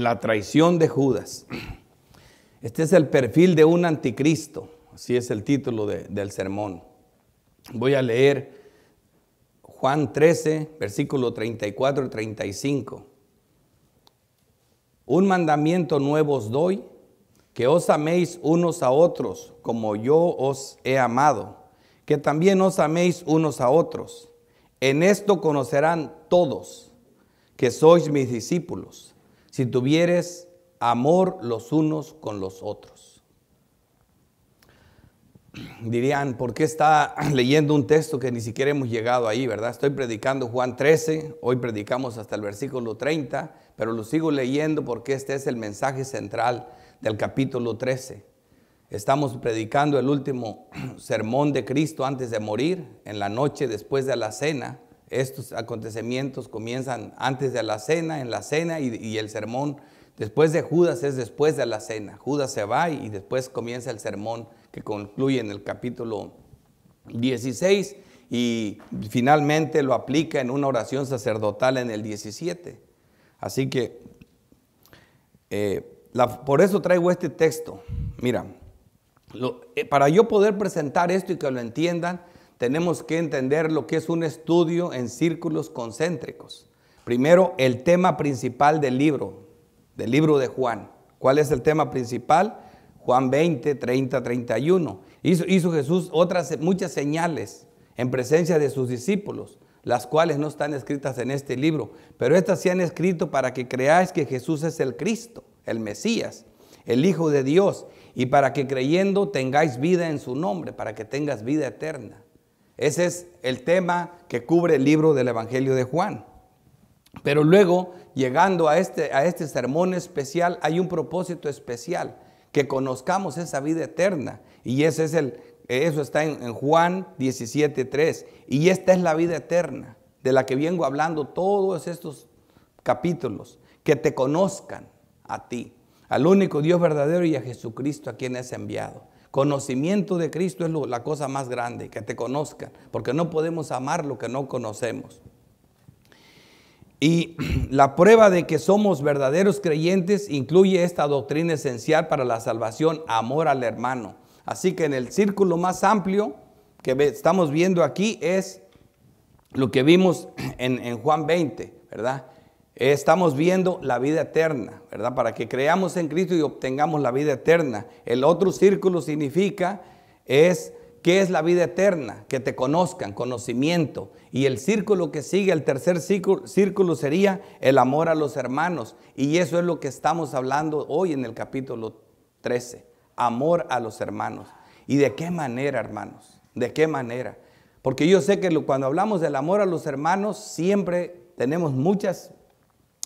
La traición de Judas. Este es el perfil de un anticristo. Así es el título del sermón. Voy a leer Juan 13, versículo 34 y 35. Un mandamiento nuevo os doy, que os améis unos a otros, como yo os he amado, que también os améis unos a otros. En esto conocerán todos que sois mis discípulos, si tuviereis amor los unos con los otros. Dirían, ¿por qué está leyendo un texto que ni siquiera hemos llegado ahí, verdad? Estoy predicando Juan 13, hoy predicamos hasta el versículo 30, pero lo sigo leyendo porque este es el mensaje central del capítulo 13. Estamos predicando el último sermón de Cristo antes de morir, en la noche después de la cena. Estos acontecimientos comienzan antes de la cena, en la cena, y el sermón después de Judas es después de la cena. Judas se va y después comienza el sermón que concluye en el capítulo 16 y finalmente lo aplica en una oración sacerdotal en el 17. Así que por eso traigo este texto. Mira, para yo poder presentar esto y que lo entiendan, tenemos que entender lo que es un estudio en círculos concéntricos. Primero, el tema principal del libro de Juan. ¿Cuál es el tema principal? Juan 20, 30, 31. Hizo Jesús muchas señales en presencia de sus discípulos, las cuales no están escritas en este libro, pero estas se han escrito para que creáis que Jesús es el Cristo, el Mesías, el Hijo de Dios, y para que creyendo tengáis vida en su nombre, para que tengas vida eterna. Ese es el tema que cubre el libro del Evangelio de Juan. Pero luego, llegando a este sermón especial, hay un propósito especial, que conozcamos esa vida eterna. Y eso está en Juan 17:3. Y esta es la vida eterna, de la que vengo hablando todos estos capítulos, que te conozcan a ti, al único Dios verdadero y a Jesucristo a quien es enviado. Conocimiento de Cristo es la cosa más grande, que te conozcan, porque no podemos amar lo que no conocemos. Y la prueba de que somos verdaderos creyentes incluye esta doctrina esencial para la salvación, amor al hermano. Así que en el círculo más amplio que estamos viendo aquí es lo que vimos en Juan 20, ¿verdad? Estamos viendo la vida eterna, ¿verdad? Para que creamos en Cristo y obtengamos la vida eterna. El otro círculo significa ¿qué es la vida eterna? Que te conozcan, conocimiento. Y el círculo que sigue, el tercer círculo sería el amor a los hermanos. Y eso es lo que estamos hablando hoy en el capítulo 13. Amor a los hermanos. ¿Y de qué manera, hermanos? ¿De qué manera? Porque yo sé que cuando hablamos del amor a los hermanos, siempre tenemos muchas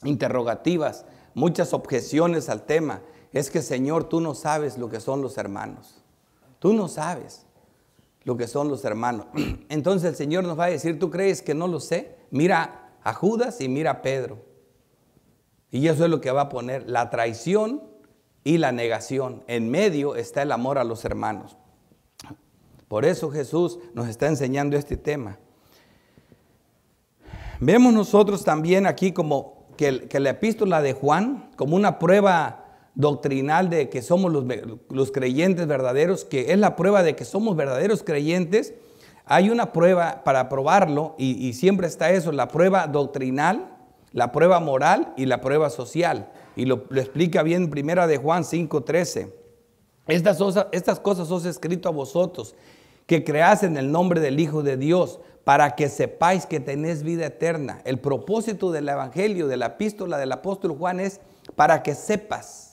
interrogativas, muchas objeciones al tema. Es que, Señor, tú no sabes lo que son los hermanos. Tú no sabes lo que son los hermanos. Entonces el Señor nos va a decir, ¿tú crees que no lo sé? Mira a Judas y mira a Pedro. Y eso es lo que va a poner, la traición y la negación. En medio está el amor a los hermanos. Por eso Jesús nos está enseñando este tema. Vemos nosotros también aquí como que la epístola de Juan, como una prueba doctrinal de que somos los creyentes verdaderos, que es la prueba de que somos verdaderos creyentes. Hay una prueba para probarlo y siempre está eso, la prueba doctrinal, la prueba moral y la prueba social. Y lo explica bien primera de Juan 5:13. Estas cosas os he escrito a vosotros, que creáis en el nombre del Hijo de Dios, para que sepáis que tenéis vida eterna. El propósito del evangelio, de la epístola del apóstol Juan es para que sepas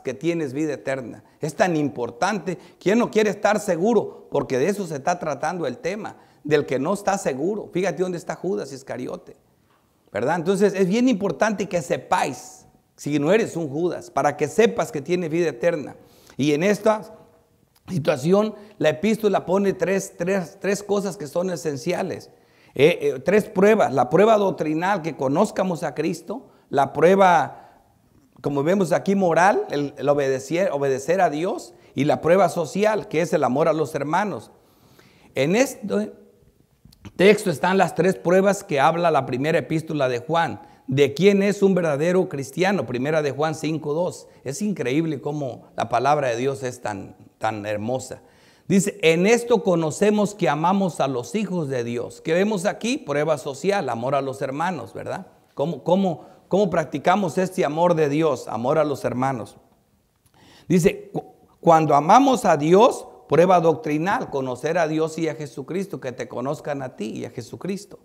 que tienes vida eterna. Es tan importante. ¿Quién no quiere estar seguro? Porque de eso se está tratando el tema, del que no está seguro. Fíjate dónde está Judas Iscariote, ¿verdad? Entonces es bien importante que sepáis, si no eres un Judas, para que sepas que tienes vida eterna. Y en esta situación, la epístola pone tres cosas que son esenciales. Tres pruebas. La prueba doctrinal, que conozcamos a Cristo. La prueba, como vemos aquí, moral, el obedecer a Dios. Y la prueba social, que es el amor a los hermanos. En este texto están las tres pruebas que habla la primera epístola de Juan. de quién es un verdadero cristiano. Primera de Juan 5:2. Es increíble cómo la palabra de Dios es tan hermosa. Dice, en esto conocemos que amamos a los hijos de Dios. ¿Qué vemos aquí? Prueba social, amor a los hermanos, ¿verdad? ¿Cómo practicamos este amor de Dios? Amor a los hermanos. Dice, cuando amamos a Dios, prueba doctrinal, conocer a Dios y a Jesucristo, que te conozcan a ti y a Jesucristo.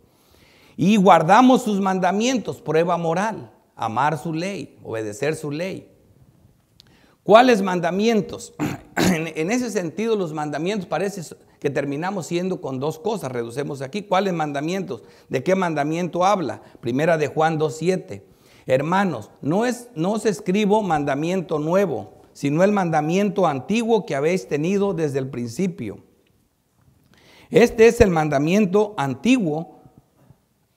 Y guardamos sus mandamientos, prueba moral, amar su ley, obedecer su ley. ¿Cuáles mandamientos? En ese sentido, los mandamientos parece que terminamos siendo con dos cosas, reducemos aquí. ¿Cuáles mandamientos? ¿De qué mandamiento habla? Primera de Juan 2:7. Hermanos, no os escribo mandamiento nuevo, sino el mandamiento antiguo que habéis tenido desde el principio. Este es el mandamiento antiguo,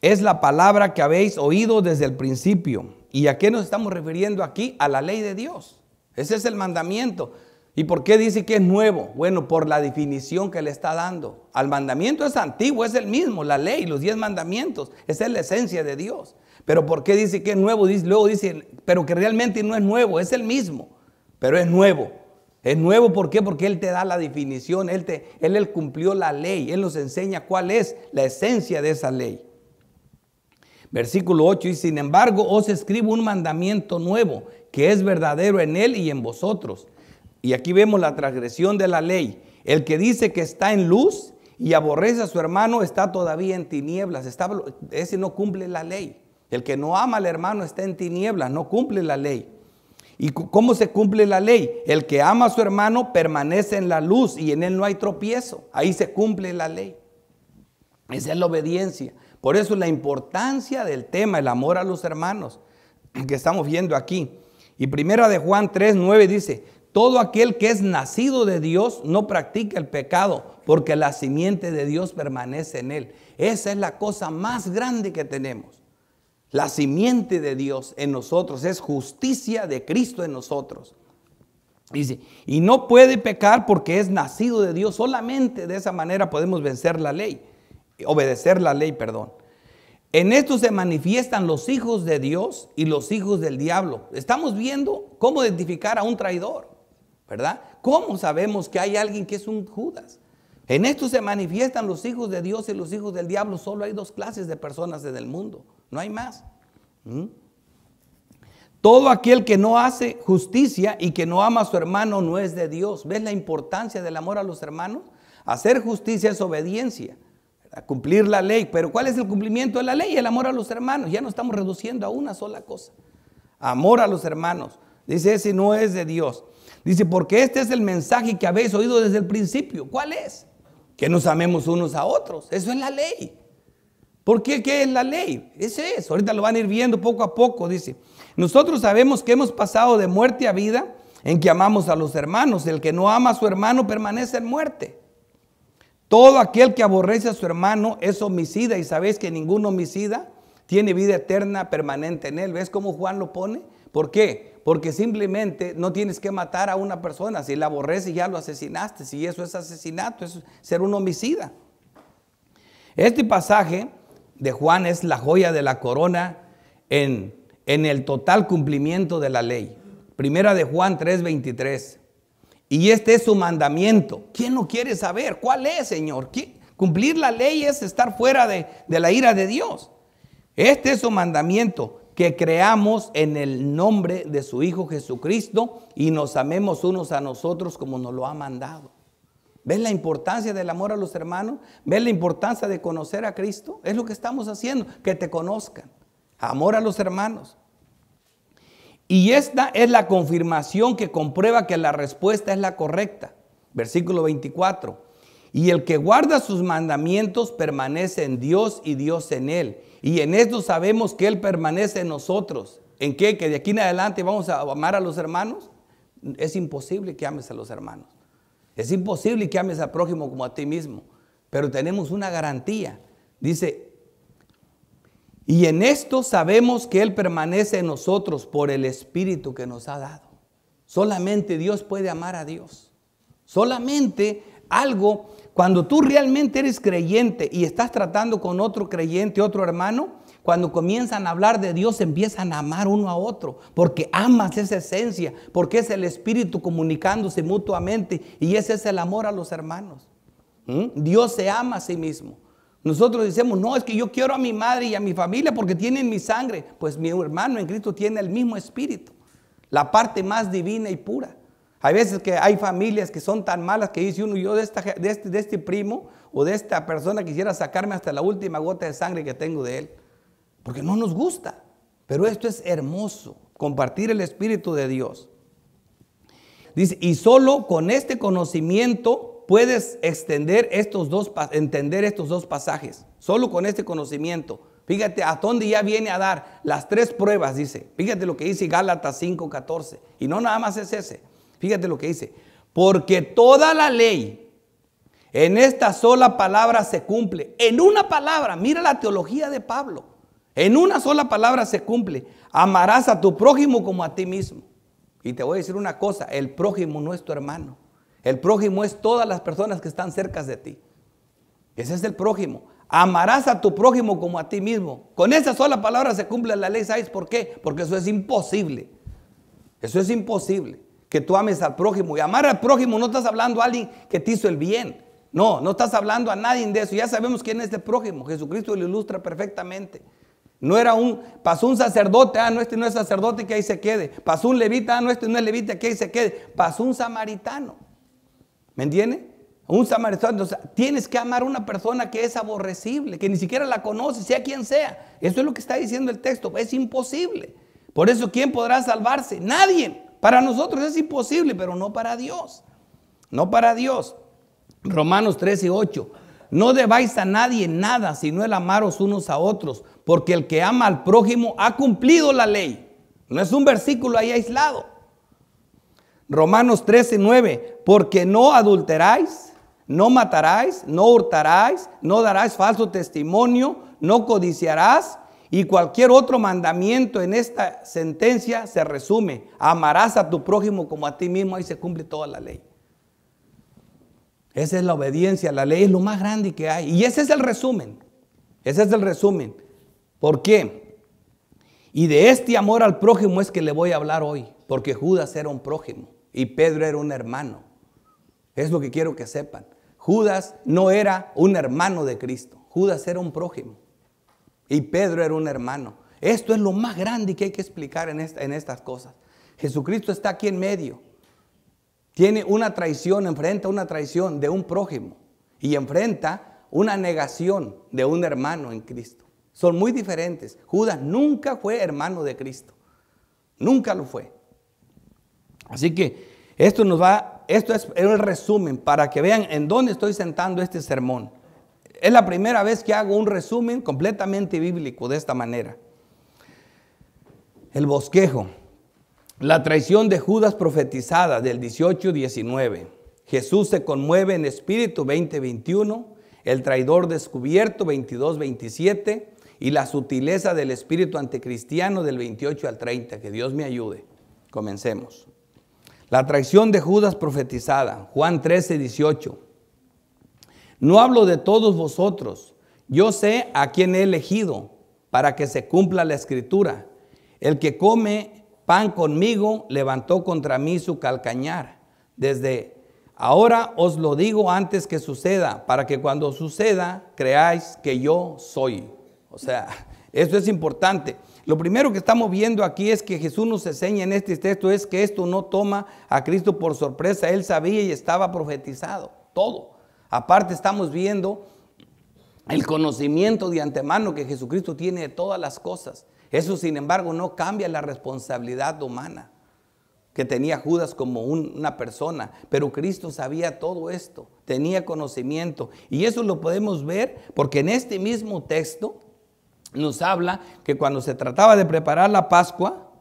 es la palabra que habéis oído desde el principio. ¿Y a qué nos estamos refiriendo aquí? A la ley de Dios. Ese es el mandamiento. ¿Y por qué dice que es nuevo? Bueno, por la definición que le está dando. Al mandamiento es antiguo, es el mismo, la ley, los 10 mandamientos, esa es la esencia de Dios. Pero ¿por qué dice que es nuevo? Luego dice, pero que realmente no es nuevo, es el mismo, pero es nuevo. Es nuevo, ¿por qué? Porque Él te da la definición, Él cumplió la ley, Él nos enseña cuál es la esencia de esa ley. Versículo 8 dice, sin embargo, os escribo un mandamiento nuevo, que es verdadero en Él y en vosotros. Y aquí vemos la transgresión de la ley. El que dice que está en luz y aborrece a su hermano está todavía en tinieblas. Ese no cumple la ley. El que no ama al hermano está en tinieblas, no cumple la ley. ¿Y cómo se cumple la ley? El que ama a su hermano permanece en la luz y en él no hay tropiezo. Ahí se cumple la ley. Esa es la obediencia. Por eso la importancia del tema, el amor a los hermanos, que estamos viendo aquí. Y primera de Juan 3:9 dice, todo aquel que es nacido de Dios no practica el pecado, porque la simiente de Dios permanece en él. Esa es la cosa más grande que tenemos. La simiente de Dios en nosotros es justicia de Cristo en nosotros. Dice, y no puede pecar porque es nacido de Dios. Solamente de esa manera podemos vencer la ley, obedecer la ley, perdón. En esto se manifiestan los hijos de Dios y los hijos del diablo. Estamos viendo cómo identificar a un traidor, ¿verdad? ¿Cómo sabemos que hay alguien que es un Judas? En esto se manifiestan los hijos de Dios y los hijos del diablo. Solo hay dos clases de personas en el mundo, no hay más. Todo aquel que no hace justicia y que no ama a su hermano no es de Dios. ¿Ves la importancia del amor a los hermanos? Hacer justicia es obediencia, a cumplir la ley. Pero ¿cuál es el cumplimiento de la ley? El amor a los hermanos. Ya no estamos reduciendo a una sola cosa. Amor a los hermanos. Dice, ese no es de Dios. Dice, porque este es el mensaje que habéis oído desde el principio. ¿Cuál es? Que nos amemos unos a otros. Eso es la ley. ¿Por qué? ¿Qué es la ley? Ese es. Ahorita lo van a ir viendo poco a poco. Dice, nosotros sabemos que hemos pasado de muerte a vida en que amamos a los hermanos. El que no ama a su hermano permanece en muerte. Todo aquel que aborrece a su hermano es homicida, y sabéis que ningún homicida tiene vida eterna permanente en él. ¿Ves cómo Juan lo pone? ¿Por qué? Porque simplemente no tienes que matar a una persona. Si la aborreces ya lo asesinaste. Si eso es asesinato, es ser un homicida. Este pasaje de Juan es la joya de la corona en el total cumplimiento de la ley. Primera de Juan 3:23. Y este es su mandamiento. ¿Quién no quiere saber? ¿Cuál es, Señor? Cumplir la ley es estar fuera de la ira de Dios. Este es su mandamiento, que creamos en el nombre de su Hijo Jesucristo y nos amemos unos a nosotros como nos lo ha mandado. ¿Ves la importancia del amor a los hermanos? ¿Ves la importancia de conocer a Cristo? Es lo que estamos haciendo, que te conozcan. Amor a los hermanos. Y esta es la confirmación que comprueba que la respuesta es la correcta. Versículo 24. Y el que guarda sus mandamientos permanece en Dios y Dios en él. Y en esto sabemos que Él permanece en nosotros. ¿En qué? ¿Que de aquí en adelante vamos a amar a los hermanos? Es imposible que ames a los hermanos. Es imposible que ames al prójimo como a ti mismo. Pero tenemos una garantía. Dice, y en esto sabemos que Él permanece en nosotros por el Espíritu que nos ha dado. Solamente Dios puede amar a Dios. Solamente cuando tú realmente eres creyente y estás tratando con otro creyente, otro hermano, Cuando comienzan a hablar de Dios, empiezan a amar uno a otro, porque amas esa esencia, porque es el Espíritu comunicándose mutuamente, y ese es el amor a los hermanos. Dios se ama a sí mismo. Nosotros decimos, no, es que yo quiero a mi madre y a mi familia porque tienen mi sangre. Pues mi hermano en Cristo tiene el mismo Espíritu, la parte más divina y pura. Hay veces que hay familias que son tan malas que dice uno, yo de este primo o de esta persona quisiera sacarme hasta la última gota de sangre que tengo de él, porque no nos gusta. Pero esto es hermoso, compartir el Espíritu de Dios. Dice, y solo con este conocimiento puedes entender estos dos pasajes. Solo con este conocimiento. Fíjate a dónde ya viene a dar las tres pruebas, dice. Fíjate lo que dice Gálatas 5:14. Y no nada más es ese. Fíjate lo que dice. Porque toda la ley en esta sola palabra se cumple. En una palabra, mira la teología de Pablo. En una sola palabra se cumple. Amarás a tu prójimo como a ti mismo. Y te voy a decir una cosa, el prójimo no es tu hermano. El prójimo es todas las personas que están cerca de ti. Ese es el prójimo. Amarás a tu prójimo como a ti mismo. Con esa sola palabra se cumple la ley. ¿Sabes por qué? Porque eso es imposible. Eso es imposible. Que tú ames al prójimo. Y amar al prójimo no estás hablando a alguien que te hizo el bien. No, no estás hablando a nadie de eso. Ya sabemos quién es el prójimo. Jesucristo lo ilustra perfectamente. No era pasó un sacerdote, no, este no es sacerdote, que ahí se quede. Pasó un levita, no, este no es levita, que ahí se quede. Pasó un samaritano. ¿Me entiende? Un samaritano. O sea, tienes que amar a una persona que es aborrecible, que ni siquiera la conoce, sea quien sea. Eso es lo que está diciendo el texto. Es imposible. Por eso, ¿quién podrá salvarse? Nadie. Para nosotros es imposible, pero no para Dios. No para Dios. Romanos 13:8. No debáis a nadie nada, sino el amaros unos a otros, porque el que ama al prójimo ha cumplido la ley. No es un versículo ahí aislado. Romanos 13:9. Porque no adulteráis, no mataráis, no hurtaráis, no darás falso testimonio, no codiciarás, y cualquier otro mandamiento en esta sentencia se resume: amarás a tu prójimo como a ti mismo. Ahí se cumple toda la ley. Esa es la obediencia. La ley es lo más grande que hay. Y ese es el resumen. Ese es el resumen. ¿Por qué? Y de este amor al prójimo es que le voy a hablar hoy. Porque Judas era un prójimo y Pedro era un hermano. Es lo que quiero que sepan. Judas no era un hermano de Cristo. Judas era un prójimo. Y Pedro era un hermano. Esto es lo más grande que hay que explicar en estas cosas. Jesucristo está aquí en medio. Tiene una traición, enfrenta una traición de un prójimo y enfrenta una negación de un hermano en Cristo. Son muy diferentes. Judas nunca fue hermano de Cristo. Nunca lo fue. Así que esto es el resumen para que vean en dónde estoy sentando este sermón. Es la primera vez que hago un resumen completamente bíblico de esta manera. El bosquejo. La traición de Judas profetizada del 18-19. Jesús se conmueve en espíritu 20-21. El traidor descubierto 22-27. Y la sutileza del espíritu anticristiano del 28 al 30. Que Dios me ayude. Comencemos. La traición de Judas profetizada. Juan 13-18. No hablo de todos vosotros. Yo sé a quién he elegido para que se cumpla la escritura. El que come pan conmigo levantó contra mí su calcañar. Desde ahora os lo digo antes que suceda, para que cuando suceda creáis que yo soy. O sea, esto es importante. Lo primero que estamos viendo aquí es que Jesús nos enseña en este texto es que esto no toma a Cristo por sorpresa. Él sabía y estaba profetizado, todo. Aparte estamos viendo el conocimiento de antemano que Jesucristo tiene de todas las cosas. Eso, sin embargo, no cambia la responsabilidad humana que tenía Judas como una persona. Pero Cristo sabía todo esto, tenía conocimiento. Y eso lo podemos ver porque en este mismo texto nos habla que cuando se trataba de preparar la Pascua,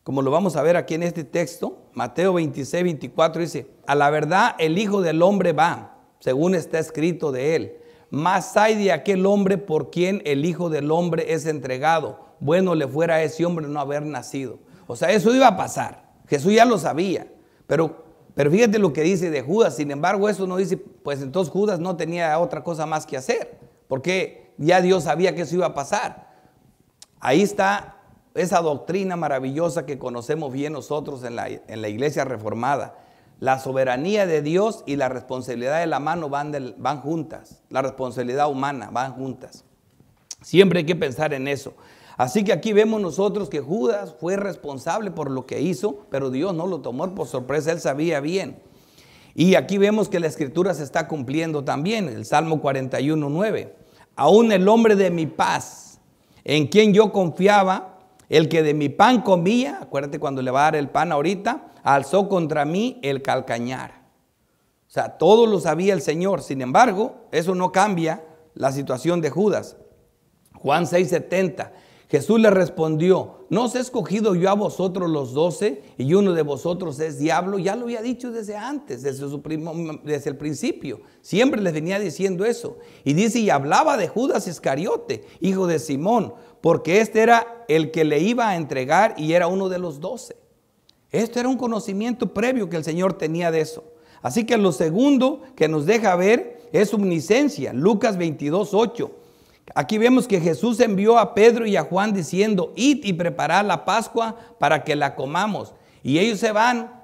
como lo vamos a ver aquí en este texto, Mateo 26-24 dice: a la verdad el Hijo del Hombre va, según está escrito de él. Mas hay de aquel hombre por quien el Hijo del Hombre es entregado. Bueno le fuera a ese hombre no haber nacido. O sea, eso iba a pasar. Jesús ya lo sabía. Pero fíjate lo que dice de Judas. Sin embargo, eso no dice, pues entonces Judas no tenía otra cosa más que hacer. Porque ya Dios sabía que eso iba a pasar. Ahí está esa doctrina maravillosa que conocemos bien nosotros en la iglesia reformada. La soberanía de Dios y la responsabilidad de la mano van juntas. La responsabilidad humana van juntas. Siempre hay que pensar en eso. Así que aquí vemos nosotros que Judas fue responsable por lo que hizo, pero Dios no lo tomó por sorpresa, él sabía bien. Y aquí vemos que la escritura se está cumpliendo también, el Salmo 41:9. Aún el hombre de mi paz, en quien yo confiaba, el que de mi pan comía, acuérdate cuando le va a dar el pan ahorita, alzó contra mí el calcañar. O sea, todo lo sabía el Señor. Sin embargo, eso no cambia la situación de Judas. Juan 6:70. Jesús le respondió, ¿no os he escogido yo a vosotros los 12 y uno de vosotros es diablo? Ya lo había dicho desde antes, desde el principio. Siempre les venía diciendo eso. Y dice, y hablaba de Judas Iscariote, hijo de Simón, porque este era el que le iba a entregar y era uno de los 12. Esto era un conocimiento previo que el Señor tenía de eso. Así que lo segundo que nos deja ver es omnisciencia. Lucas 22:8. Aquí vemos que Jesús envió a Pedro y a Juan diciendo, id y preparad la Pascua para que la comamos. Y ellos se van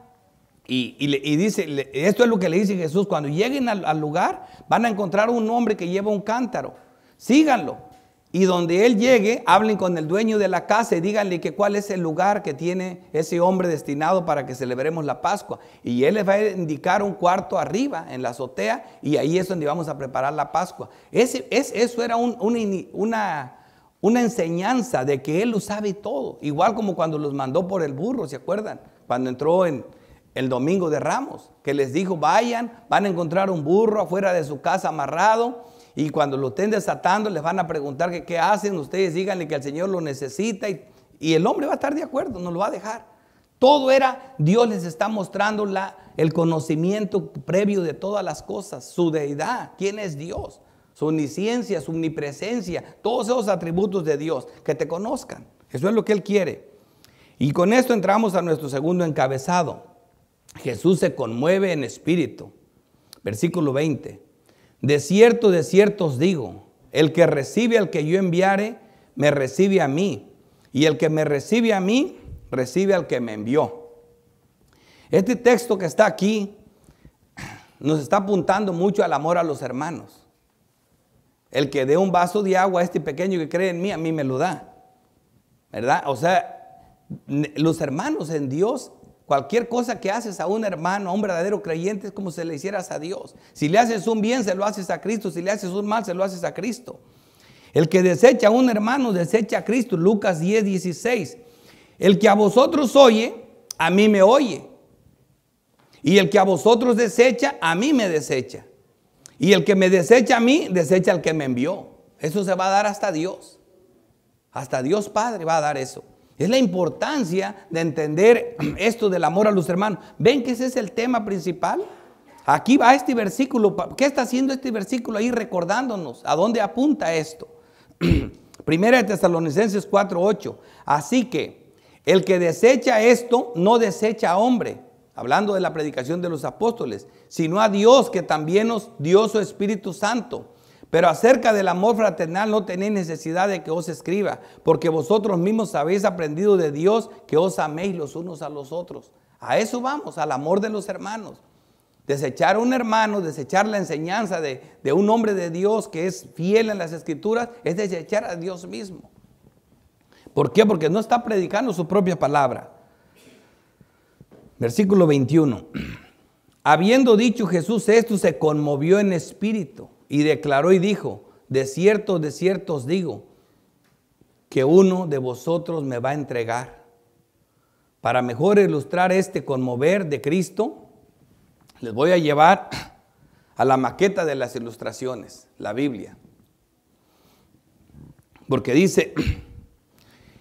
y dice, esto es lo que le dice Jesús, cuando lleguen al lugar van a encontrar un hombre que lleva un cántaro, síganlo. Y donde él llegue, hablen con el dueño de la casa y díganle que cuál es el lugar que tiene ese hombre destinado para que celebremos la Pascua. Y él les va a indicar un cuarto arriba en la azotea y ahí es donde vamos a preparar la Pascua. Eso era una enseñanza de que él lo sabe todo. Igual como cuando los mandó por el burro, ¿se acuerdan? Cuando entró en el domingo de Ramos, que les dijo, vayan, van a encontrar un burro afuera de su casa amarrado. Y cuando lo estén desatando, les van a preguntar que qué hacen. Ustedes díganle que el Señor lo necesita y el hombre va a estar de acuerdo, no lo va a dejar. Todo era, Dios les está mostrando el conocimiento previo de todas las cosas, su deidad, quién es Dios, su omnisciencia, su omnipresencia, todos esos atributos de Dios, que te conozcan. Eso es lo que Él quiere. Y con esto entramos a nuestro segundo encabezado. Jesús se conmueve en espíritu. Versículo 20. De cierto os digo, el que recibe al que yo enviare, me recibe a mí. Y el que me recibe a mí, recibe al que me envió. Este texto que está aquí nos está apuntando mucho al amor a los hermanos. El que dé un vaso de agua a este pequeño que cree en mí, a mí me lo da. ¿Verdad? O sea, los hermanos en Dios, cualquier cosa que haces a un hermano, a un verdadero creyente, es como si le hicieras a Dios. Si le haces un bien, se lo haces a Cristo. Si le haces un mal, se lo haces a Cristo. El que desecha a un hermano, desecha a Cristo. Lucas 10:16. El que a vosotros oye, a mí me oye. Y el que a vosotros desecha, a mí me desecha. Y el que me desecha a mí, desecha al que me envió. Eso se va a dar hasta Dios. Hasta Dios Padre va a dar eso. Es la importancia de entender esto del amor a los hermanos. ¿Ven que ese es el tema principal? Aquí va este versículo. ¿Qué está haciendo este versículo ahí recordándonos? ¿A dónde apunta esto? Primera de Tesalonicenses 4:8. Así que el que desecha esto no desecha a hombre, hablando de la predicación de los apóstoles, sino a Dios que también nos dio su Espíritu Santo. Pero acerca del amor fraternal no tenéis necesidad de que os escriba, porque vosotros mismos habéis aprendido de Dios que os améis los unos a los otros. A eso vamos, al amor de los hermanos. Desechar a un hermano, desechar la enseñanza de un hombre de Dios que es fiel en las Escrituras, es desechar a Dios mismo. ¿Por qué? Porque no está predicando su propia palabra. Versículo 21. Habiendo dicho Jesús esto, se conmovió en espíritu y declaró y dijo, de cierto os digo, que uno de vosotros me va a entregar. Para mejor ilustrar este conmover de Cristo, les voy a llevar a la maqueta de las ilustraciones, la Biblia. Porque dice,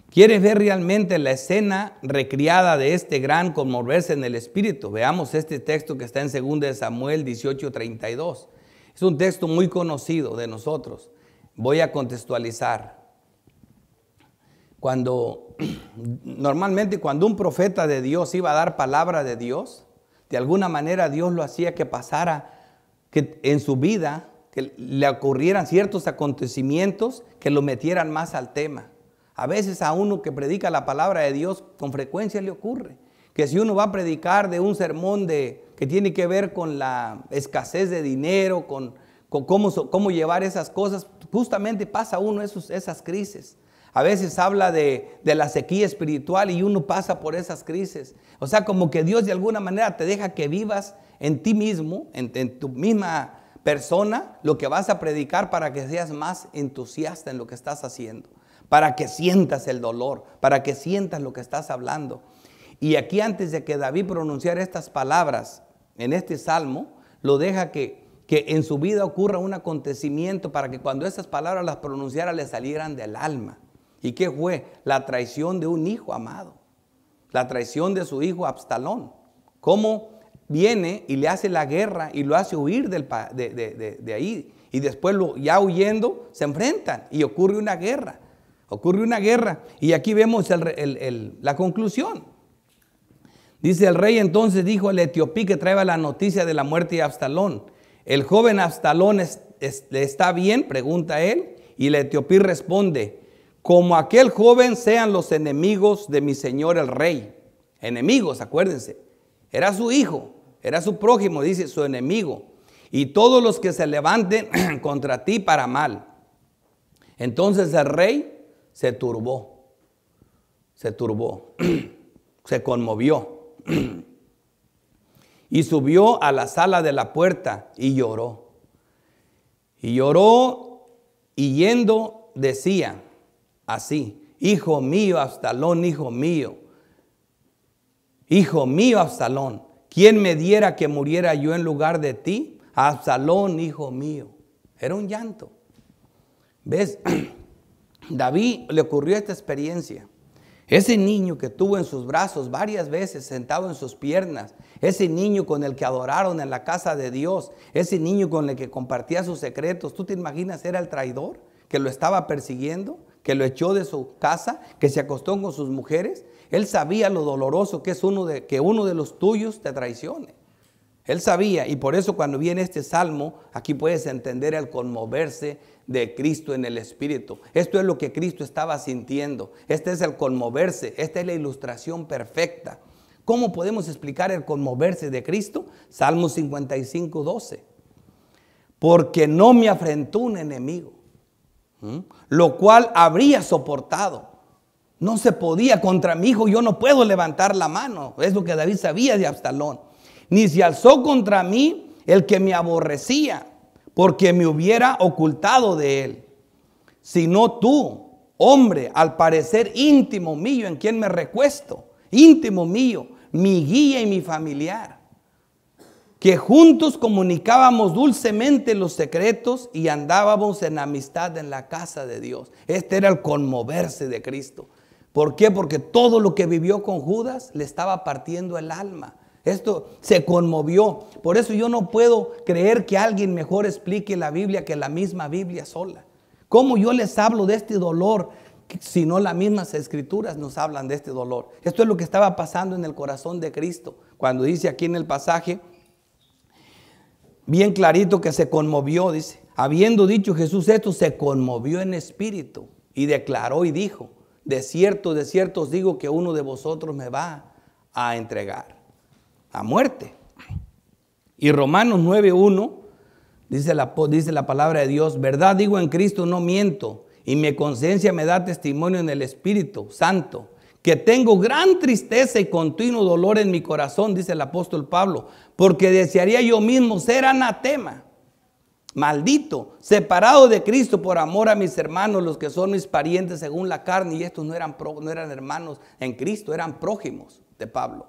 ¿quieres ver realmente la escena recreada de este gran conmoverse en el espíritu? Veamos este texto que está en 2 Samuel 18:32. Es un texto muy conocido de nosotros. Voy a contextualizar. Normalmente cuando un profeta de Dios iba a dar palabra de Dios, de alguna manera Dios lo hacía que pasara, que en su vida, que le ocurrieran ciertos acontecimientos que lo metieran más al tema. A veces a uno que predica la palabra de Dios con frecuencia le ocurre que si uno va a predicar de un sermón que tiene que ver con la escasez de dinero, con cómo llevar esas cosas, justamente pasa uno esas crisis. A veces habla de la sequía espiritual y uno pasa por esas crisis. O sea, como que Dios de alguna manera te deja que vivas en ti mismo, en tu misma persona, lo que vas a predicar para que seas más entusiasta en lo que estás haciendo, para que sientas el dolor, para que sientas lo que estás hablando. Y aquí, antes de que David pronunciara estas palabras en este salmo, lo deja que en su vida ocurra un acontecimiento para que cuando esas palabras las pronunciara le salieran del alma. ¿Y qué fue? La traición de un hijo amado, la traición de su hijo Absalón. Cómo viene y le hace la guerra y lo hace huir de ahí. Y después, ya huyendo, se enfrentan y ocurre una guerra. Ocurre una guerra. Y aquí vemos la conclusión. Dice: el rey entonces dijo al etiopí que traía la noticia de la muerte de Absalón: ¿el joven Absalón le está bien?, pregunta él. Y el etiopí responde: como aquel joven sean los enemigos de mi señor el rey. Enemigos, acuérdense. Era su hijo, era su prójimo, dice, su enemigo. Y todos los que se levanten contra ti para mal. Entonces el rey se turbó, se conmovió. Y subió a la sala de la puerta y lloró. Y lloró, y yendo decía así: hijo mío Absalón, hijo mío Absalón, ¿quién me diera que muriera yo en lugar de ti? Absalón, hijo mío. Era un llanto. ¿Ves? David le ocurrió esta experiencia. Ese niño que tuvo en sus brazos varias veces, sentado en sus piernas, ese niño con el que adoraron en la casa de Dios, ese niño con el que compartía sus secretos, ¿tú te imaginas? Era el traidor que lo estaba persiguiendo, que lo echó de su casa, que se acostó con sus mujeres. Él sabía lo doloroso que es que uno de los tuyos te traicione. Él sabía, y por eso cuando viene este salmo, aquí puedes entender el conmoverse de Cristo en el Espíritu. Esto es lo que Cristo estaba sintiendo. Este es el conmoverse, esta es la ilustración perfecta. ¿Cómo podemos explicar el conmoverse de Cristo? Salmo 55, 12. Porque no me afrentó un enemigo, lo cual habría soportado. No se podía contra mi hijo, yo no puedo levantar la mano. Es lo que David sabía de Absalón. Ni se alzó contra mí el que me aborrecía, porque me hubiera ocultado de él. Sino tú, hombre, al parecer íntimo mío, en quien me recuesto, íntimo mío, mi guía y mi familiar, que juntos comunicábamos dulcemente los secretos y andábamos en amistad en la casa de Dios. Este era el conmoverse de Cristo. ¿Por qué? Porque todo lo que vivió con Judas le estaba partiendo el alma. Esto se conmovió. Por eso yo no puedo creer que alguien mejor explique la Biblia que la misma Biblia sola. ¿Cómo yo les hablo de este dolor si no las mismas escrituras nos hablan de este dolor? Esto es lo que estaba pasando en el corazón de Cristo. Cuando dice aquí en el pasaje, bien clarito que se conmovió, dice: habiendo dicho Jesús esto, se conmovió en espíritu y declaró y dijo: de cierto os digo que uno de vosotros me va a entregar a muerte. Y Romanos 9:1 dice la palabra de Dios: verdad digo en Cristo, no miento, y mi conciencia me da testimonio en el Espíritu Santo, que tengo gran tristeza y continuo dolor en mi corazón, dice el apóstol Pablo, porque desearía yo mismo ser anatema, maldito, separado de Cristo por amor a mis hermanos, los que son mis parientes según la carne. Y estos no eran hermanos en Cristo, eran prójimos de Pablo.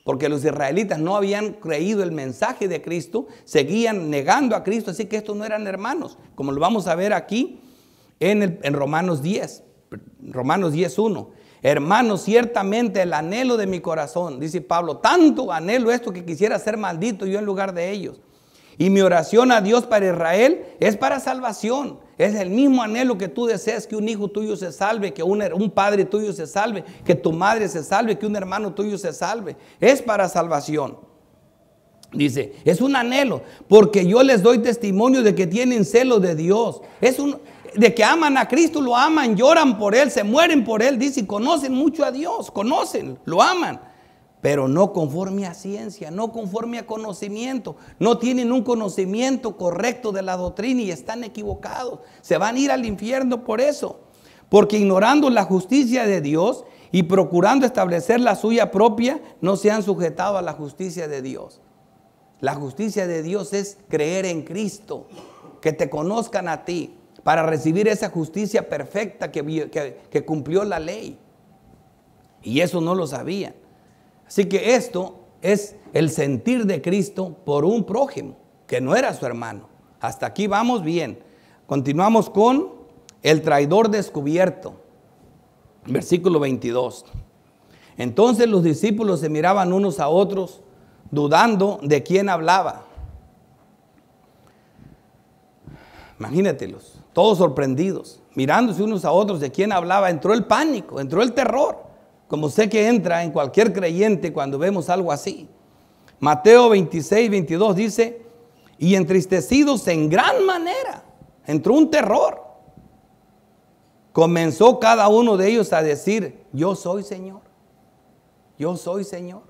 Porque los israelitas no habían creído el mensaje de Cristo, seguían negando a Cristo, así que estos no eran hermanos, como lo vamos a ver aquí en Romanos 10, Romanos 10:1. Hermanos, ciertamente el anhelo de mi corazón, dice Pablo, tanto anhelo esto que quisiera ser maldito yo en lugar de ellos. Y mi oración a Dios para Israel es para salvación. Es el mismo anhelo que tú deseas que un hijo tuyo se salve, que un padre tuyo se salve, que tu madre se salve, que un hermano tuyo se salve. Es para salvación. Dice, es un anhelo, porque yo les doy testimonio de que tienen celo de Dios. de que aman a Cristo, lo aman, lloran por Él, se mueren por Él, dice, y conocen mucho a Dios, conocen, lo aman. Pero no conforme a ciencia, no conforme a conocimiento. No tienen un conocimiento correcto de la doctrina y están equivocados. Se van a ir al infierno por eso. Porque ignorando la justicia de Dios y procurando establecer la suya propia, no se han sujetado a la justicia de Dios. La justicia de Dios es creer en Cristo, que te conozcan a ti, para recibir esa justicia perfecta que cumplió la ley. Y eso no lo sabían. Así que esto es el sentir de Cristo por un prójimo, que no era su hermano. Hasta aquí vamos bien. Continuamos con el traidor descubierto. Versículo 22. Entonces los discípulos se miraban unos a otros, dudando de quién hablaba. Imagínatelos, todos sorprendidos, mirándose unos a otros de quién hablaba. Entró el pánico, entró el terror, como sé que entra en cualquier creyente cuando vemos algo así. Mateo 26, 22 dice, y entristecidos en gran manera, entró un terror. Comenzó cada uno de ellos a decir, yo soy Señor, yo soy Señor.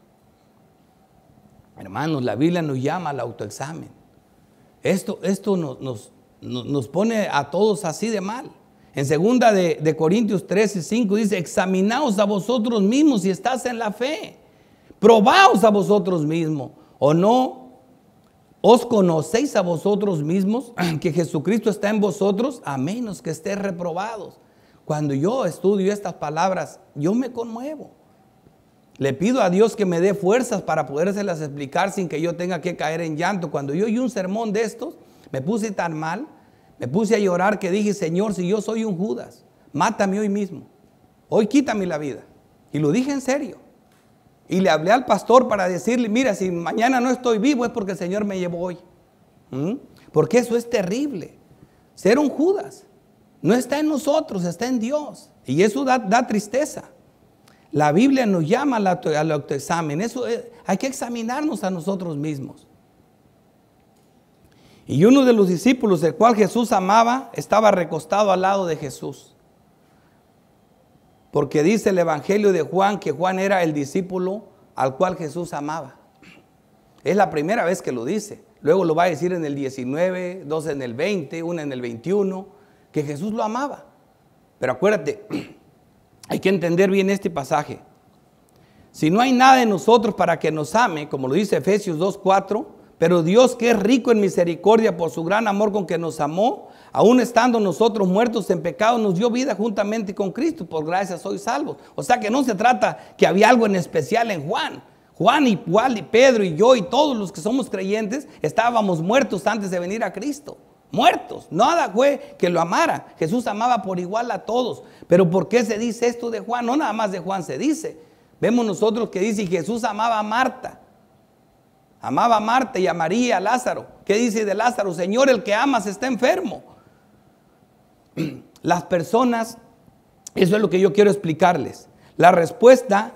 Hermanos, la Biblia nos llama al autoexamen. Esto nos pone a todos así de mal. En 2 de Corintios 13, 5 dice, examinaos a vosotros mismos si estás en la fe. Probaos a vosotros mismos, o no os conocéis a vosotros mismos que Jesucristo está en vosotros, a menos que estéis reprobados. Cuando yo estudio estas palabras, yo me conmuevo. Le pido a Dios que me dé fuerzas para podérselas explicar sin que yo tenga que caer en llanto. Cuando yo oí un sermón de estos, me puse tan mal, me puse a llorar que dije, Señor, si yo soy un Judas, mátame hoy mismo. Hoy quítame la vida. Y lo dije en serio. Y le hablé al pastor para decirle, mira, si mañana no estoy vivo es porque el Señor me llevó hoy. Porque eso es terrible. Ser un Judas. No está en nosotros, está en Dios. Y eso da tristeza. La Biblia nos llama al autoexamen. Eso hay que examinarnos a nosotros mismos. Y uno de los discípulos, el cual Jesús amaba, estaba recostado al lado de Jesús. Porque dice el Evangelio de Juan que Juan era el discípulo al cual Jesús amaba. Es la primera vez que lo dice. Luego lo va a decir en el 19, 2 en el 20, 1 en el 21. Que Jesús lo amaba. Pero acuérdate, hay que entender bien este pasaje. Si no hay nada en nosotros para que nos ame, como lo dice Efesios 2:4, pero Dios, que es rico en misericordia por su gran amor con que nos amó, aun estando nosotros muertos en pecado, nos dio vida juntamente con Cristo, por gracia sois salvos. O sea que no se trata que había algo en especial en Juan. Juan igual y Pedro y yo y todos los que somos creyentes estábamos muertos antes de venir a Cristo. Muertos, nada fue que lo amara. Jesús amaba por igual a todos. Pero ¿por qué se dice esto de Juan? No nada más de Juan se dice. Vemos nosotros que dice Jesús amaba a Marta. Amaba a Marta y a María, a Lázaro. ¿Qué dice de Lázaro? Señor, el que amas está enfermo. Las personas, eso es lo que yo quiero explicarles. La respuesta,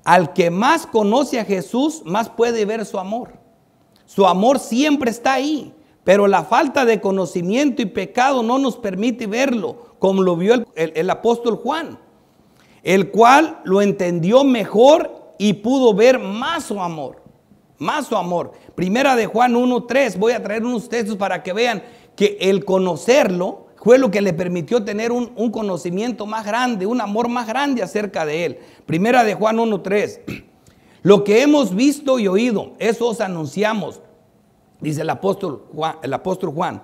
al que más conoce a Jesús, más puede ver su amor. Su amor siempre está ahí. Pero la falta de conocimiento y pecado no nos permite verlo, como lo vio el apóstol Juan, el cual lo entendió mejor y pudo ver más su amor. Más su amor. Primera de Juan 1:3. Voy a traer unos textos para que vean que el conocerlo fue lo que le permitió tener un conocimiento más grande, un amor más grande acerca de él. Primera de Juan 1:3. Lo que hemos visto y oído, eso os anunciamos. Dice el apóstol Juan,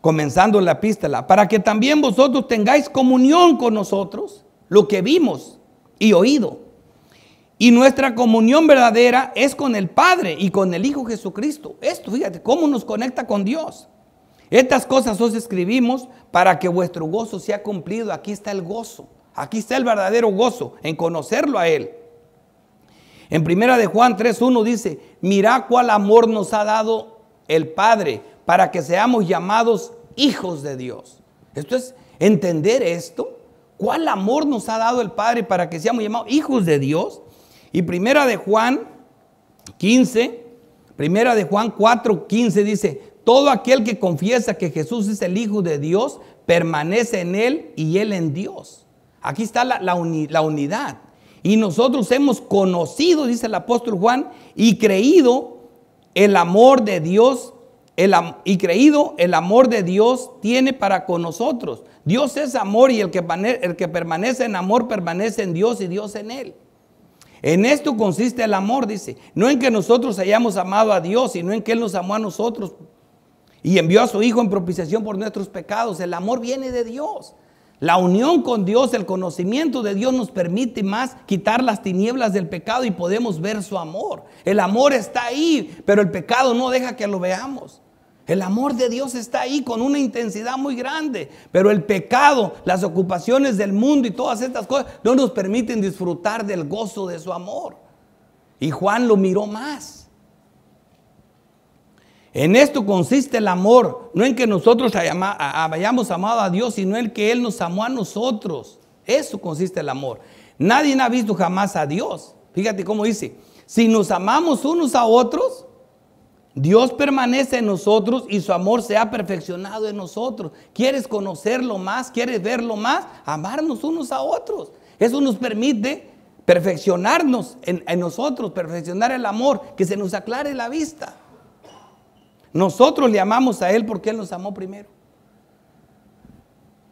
comenzando la epístola, para que también vosotros tengáis comunión con nosotros, lo que vimos y oído. Y nuestra comunión verdadera es con el Padre y con el Hijo Jesucristo. Esto, fíjate, cómo nos conecta con Dios. Estas cosas os escribimos para que vuestro gozo sea cumplido. Aquí está el gozo, aquí está el verdadero gozo, en conocerlo a Él. En primera de Juan 3:1 dice, mirad cuál amor nos ha dado el Padre para que seamos llamados hijos de Dios. Esto es entender esto. ¿Cuál amor nos ha dado el Padre para que seamos llamados hijos de Dios? Y primera de Juan 4:15 dice, todo aquel que confiesa que Jesús es el Hijo de Dios permanece en Él y Él en Dios. Aquí está la unidad. Y nosotros hemos conocido, dice el apóstol Juan, y creído el amor de Dios, el amor de Dios tiene para con nosotros. Dios es amor y el que permanece en amor permanece en Dios y Dios en Él. En esto consiste el amor, dice, no en que nosotros hayamos amado a Dios, sino en que Él nos amó a nosotros y envió a su Hijo en propiciación por nuestros pecados. El amor viene de Dios. La unión con Dios, el conocimiento de Dios nos permite más quitar las tinieblas del pecado y podemos ver su amor. El amor está ahí, pero el pecado no deja que lo veamos. El amor de Dios está ahí con una intensidad muy grande, pero el pecado, las ocupaciones del mundo y todas estas cosas no nos permiten disfrutar del gozo de su amor. Y Juan lo miró más. En esto consiste el amor, no en que nosotros hayamos amado a Dios, sino en que Él nos amó a nosotros. Eso consiste el amor. Nadie ha visto jamás a Dios. Fíjate cómo dice, si nos amamos unos a otros, Dios permanece en nosotros y su amor se ha perfeccionado en nosotros. ¿Quieres conocerlo más? ¿Quieres verlo más? Amarnos unos a otros. Eso nos permite perfeccionarnos en nosotros, perfeccionar el amor, que se nos aclare la vista. Nosotros le amamos a Él porque Él nos amó primero.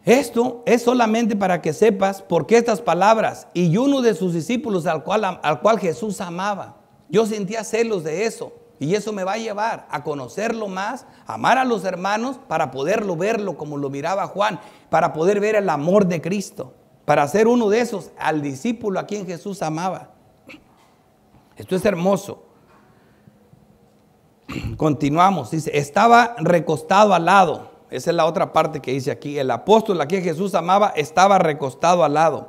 Esto es solamente para que sepas por qué estas palabras. Y uno de sus discípulos al cual Jesús amaba. Yo sentía celos de eso. Y eso me va a llevar a conocerlo más, a amar a los hermanos para poderlo verlo como lo miraba Juan, para poder ver el amor de Cristo, para ser uno de esos, al discípulo a quien Jesús amaba. Esto es hermoso. Continuamos, dice, estaba recostado al lado. Esa es la otra parte que dice aquí. El apóstol a quien Jesús amaba estaba recostado al lado.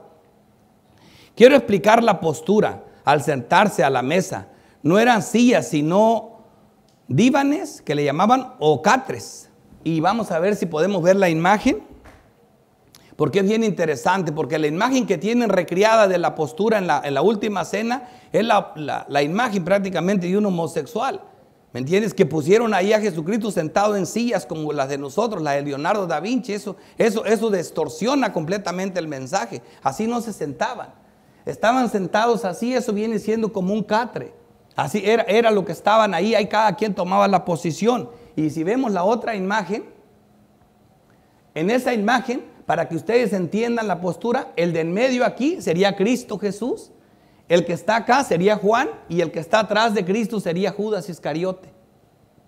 Quiero explicar la postura al sentarse a la mesa. No eran sillas, sino dívanes que le llamaban o catres. Y vamos a ver si podemos ver la imagen, porque es bien interesante, porque la imagen que tienen recreada de la postura en la última cena es la imagen prácticamente de un homosexual. ¿Me entiendes? Que pusieron ahí a Jesucristo sentado en sillas como las de nosotros, la de Leonardo da Vinci. Eso distorsiona completamente el mensaje. Así no se sentaban. Estaban sentados así, eso viene siendo como un catre. Así era lo que estaban ahí cada quien tomaba la posición. Y si vemos la otra imagen, en esa imagen, para que ustedes entiendan la postura, el de en medio aquí sería Cristo Jesús, el que está acá sería Juan y el que está atrás de Cristo sería Judas Iscariote.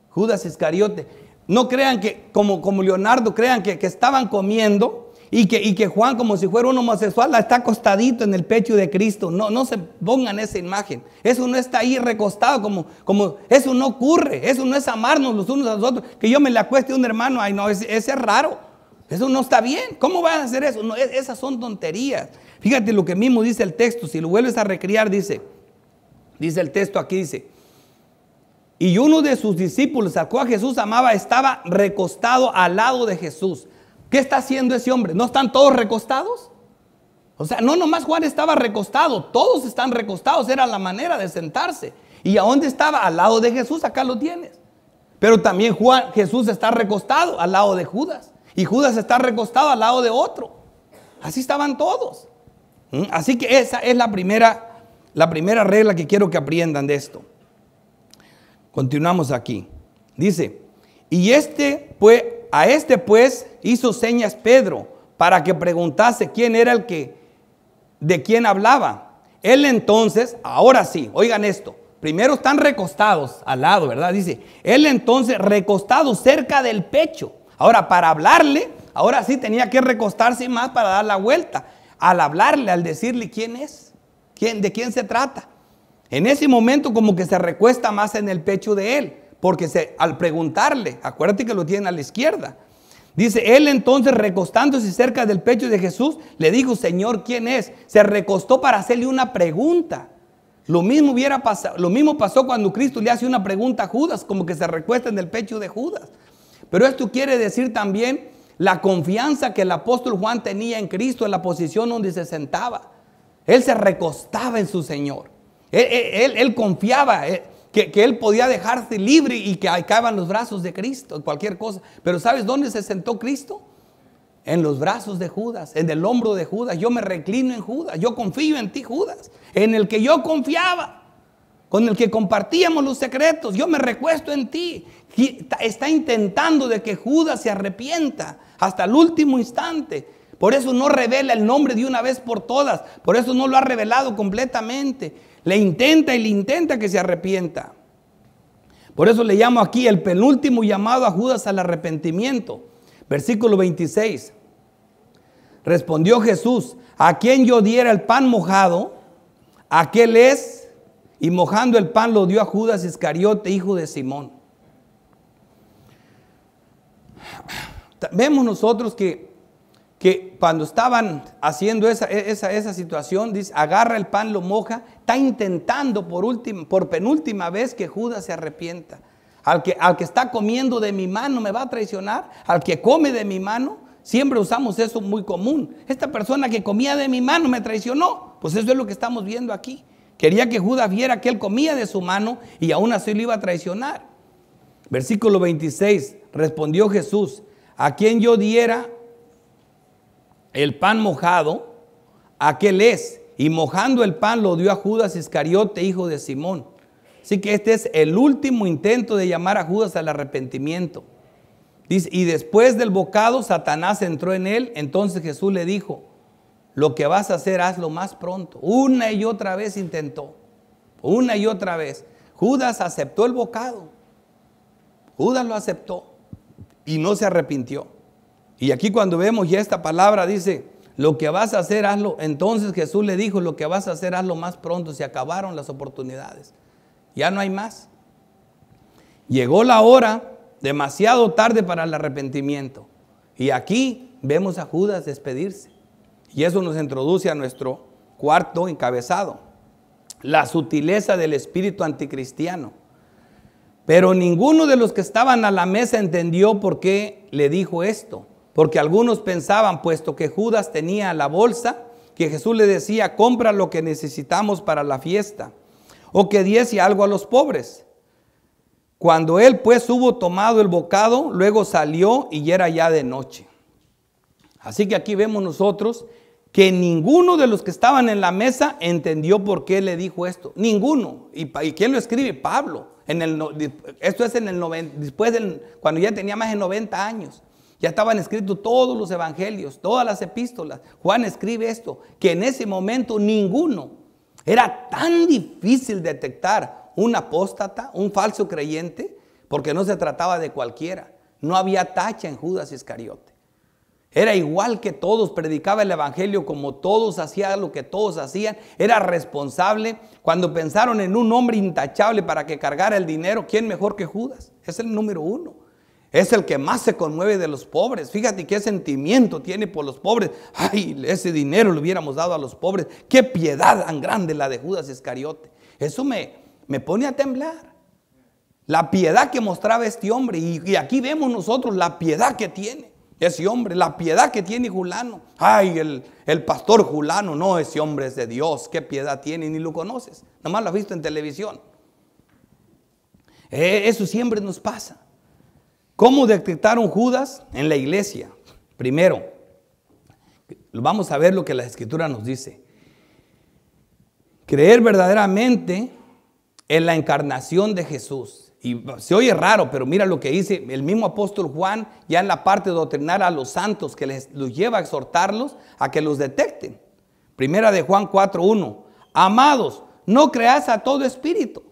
Judas Iscariote. No crean que, como Leonardo, crean que estaban comiendo y que Juan, como si fuera un homosexual, está acostadito en el pecho de Cristo. No se pongan esa imagen. Eso no está ahí recostado, como eso no ocurre. Eso no es amarnos los unos a los otros. Que yo me le acueste a un hermano, ay no, ese es raro. Eso no está bien. ¿Cómo van a hacer eso? No, esas son tonterías. Fíjate lo que mismo dice el texto. Si lo vuelves a recrear, dice el texto aquí, dice, y uno de sus discípulos, al cual Jesús amaba, estaba recostado al lado de Jesús. ¿Qué está haciendo ese hombre? ¿No están todos recostados? O sea, no nomás Juan estaba recostado, todos están recostados, era la manera de sentarse. ¿Y a dónde estaba? Al lado de Jesús, acá lo tienes. Pero también Jesús está recostado al lado de Judas. Y Judas está recostado al lado de otro. Así estaban todos. Así que esa es la primera regla que quiero que aprendan de esto. Continuamos aquí. Dice, y a este pues hizo señas Pedro para que preguntase quién era de quién hablaba. Él entonces, ahora sí, oigan esto, primero están recostados al lado, ¿verdad? Dice, él entonces recostado cerca del pecho. Ahora para hablarle, ahora sí tenía que recostarse más para dar la vuelta. Al hablarle, al decirle quién es, de quién se trata. En ese momento como que se recuesta más en el pecho de él. Porque al preguntarle, acuérdate que lo tienen a la izquierda. Dice, él entonces recostándose cerca del pecho de Jesús, le dijo, Señor, ¿quién es? Se recostó para hacerle una pregunta. Lo mismo pasó cuando Cristo le hace una pregunta a Judas, como que se recuesta en el pecho de Judas. Pero esto quiere decir también la confianza que el apóstol Juan tenía en Cristo, en la posición donde se sentaba. Él se recostaba en su Señor. Él confiaba que él podía dejarse libre y que caían los brazos de Cristo, cualquier cosa. Pero ¿sabes dónde se sentó Cristo? en los brazos de Judas, en el hombro de Judas. Yo me reclino en Judas, yo confío en ti, Judas, en el que yo confiaba, con el que compartíamos los secretos. Yo me recuesto en ti. Está intentando de que Judas se arrepienta hasta el último instante. Por eso no revela el nombre de una vez por todas. Por eso no lo ha revelado completamente. Le intenta que se arrepienta. Por eso le llamo aquí el penúltimo llamado a Judas al arrepentimiento. Versículo 26. Respondió Jesús: a quien yo diera el pan mojado, aquel es. Y mojando el pan lo dio a Judas Iscariote, hijo de Simón. Vemos nosotros que cuando estaban haciendo esa situación, dice, agarra el pan, lo moja, está intentando por penúltima vez que Judas se arrepienta. Al que está comiendo de mi mano me va a traicionar, al que come de mi mano, siempre usamos eso muy común. Esta persona que comía de mi mano me traicionó. Pues eso es lo que estamos viendo aquí. Quería que Judas viera que él comía de su mano y aún así lo iba a traicionar. Versículo 26, respondió Jesús: a quien yo diera el pan mojado, aquel es. Y mojando el pan lo dio a Judas Iscariote, hijo de Simón. Así que este es el último intento de llamar a Judas al arrepentimiento. Dice, y después del bocado Satanás entró en él. Entonces Jesús le dijo: lo que vas a hacer, hazlo más pronto. Una y otra vez intentó. Una y otra vez. Judas aceptó el bocado. Judas lo aceptó y no se arrepintió. Y aquí cuando vemos ya esta palabra dice, lo que vas a hacer, hazlo. Entonces Jesús le dijo, lo que vas a hacer, hazlo más pronto. Se acabaron las oportunidades. Ya no hay más. Llegó la hora, demasiado tarde para el arrepentimiento. Y aquí vemos a Judas despedirse. Y eso nos introduce a nuestro cuarto encabezado. La sutileza del espíritu anticristiano. Pero ninguno de los que estaban a la mesa entendió por qué le dijo esto. Porque algunos pensaban, puesto que Judas tenía la bolsa, que Jesús le decía, compra lo que necesitamos para la fiesta, o que diese algo a los pobres. Cuando él pues hubo tomado el bocado, luego salió y era ya de noche. Así que aquí vemos nosotros que ninguno de los que estaban en la mesa entendió por qué le dijo esto. Ninguno. ¿Y quién lo escribe? Pablo. Esto es cuando ya tenía más de 90 años. Ya estaban escritos todos los evangelios, todas las epístolas. Juan escribe esto, que en ese momento ninguno. Era tan difícil detectar un apóstata, un falso creyente, porque no se trataba de cualquiera. No había tacha en Judas Iscariote. Era igual que todos, predicaba el evangelio como todos, hacía lo que todos hacían, era responsable. Cuando pensaron en un hombre intachable para que cargara el dinero, ¿quién mejor que Judas? Es el número uno. Es el que más se conmueve de los pobres. Fíjate qué sentimiento tiene por los pobres. Ay, ese dinero lo hubiéramos dado a los pobres. Qué piedad tan grande la de Judas Iscariote. Eso me pone a temblar. La piedad que mostraba este hombre. Y aquí vemos nosotros la piedad que tiene ese hombre, la piedad que tiene Julano. Ay, el pastor Julano, no, ese hombre es de Dios. Qué piedad tiene, ni lo conoces. Nada más lo has visto en televisión. Eso siempre nos pasa. ¿Cómo detectaron Judas en la iglesia? Primero, vamos a ver lo que la Escritura nos dice. Creer verdaderamente en la encarnación de Jesús. Y se oye raro, pero mira lo que dice el mismo apóstol Juan, ya en la parte doctrinal a los santos, que los lleva a exhortarlos a que los detecten. Primera de Juan 4:1. Amados, no creáis a todo espíritu.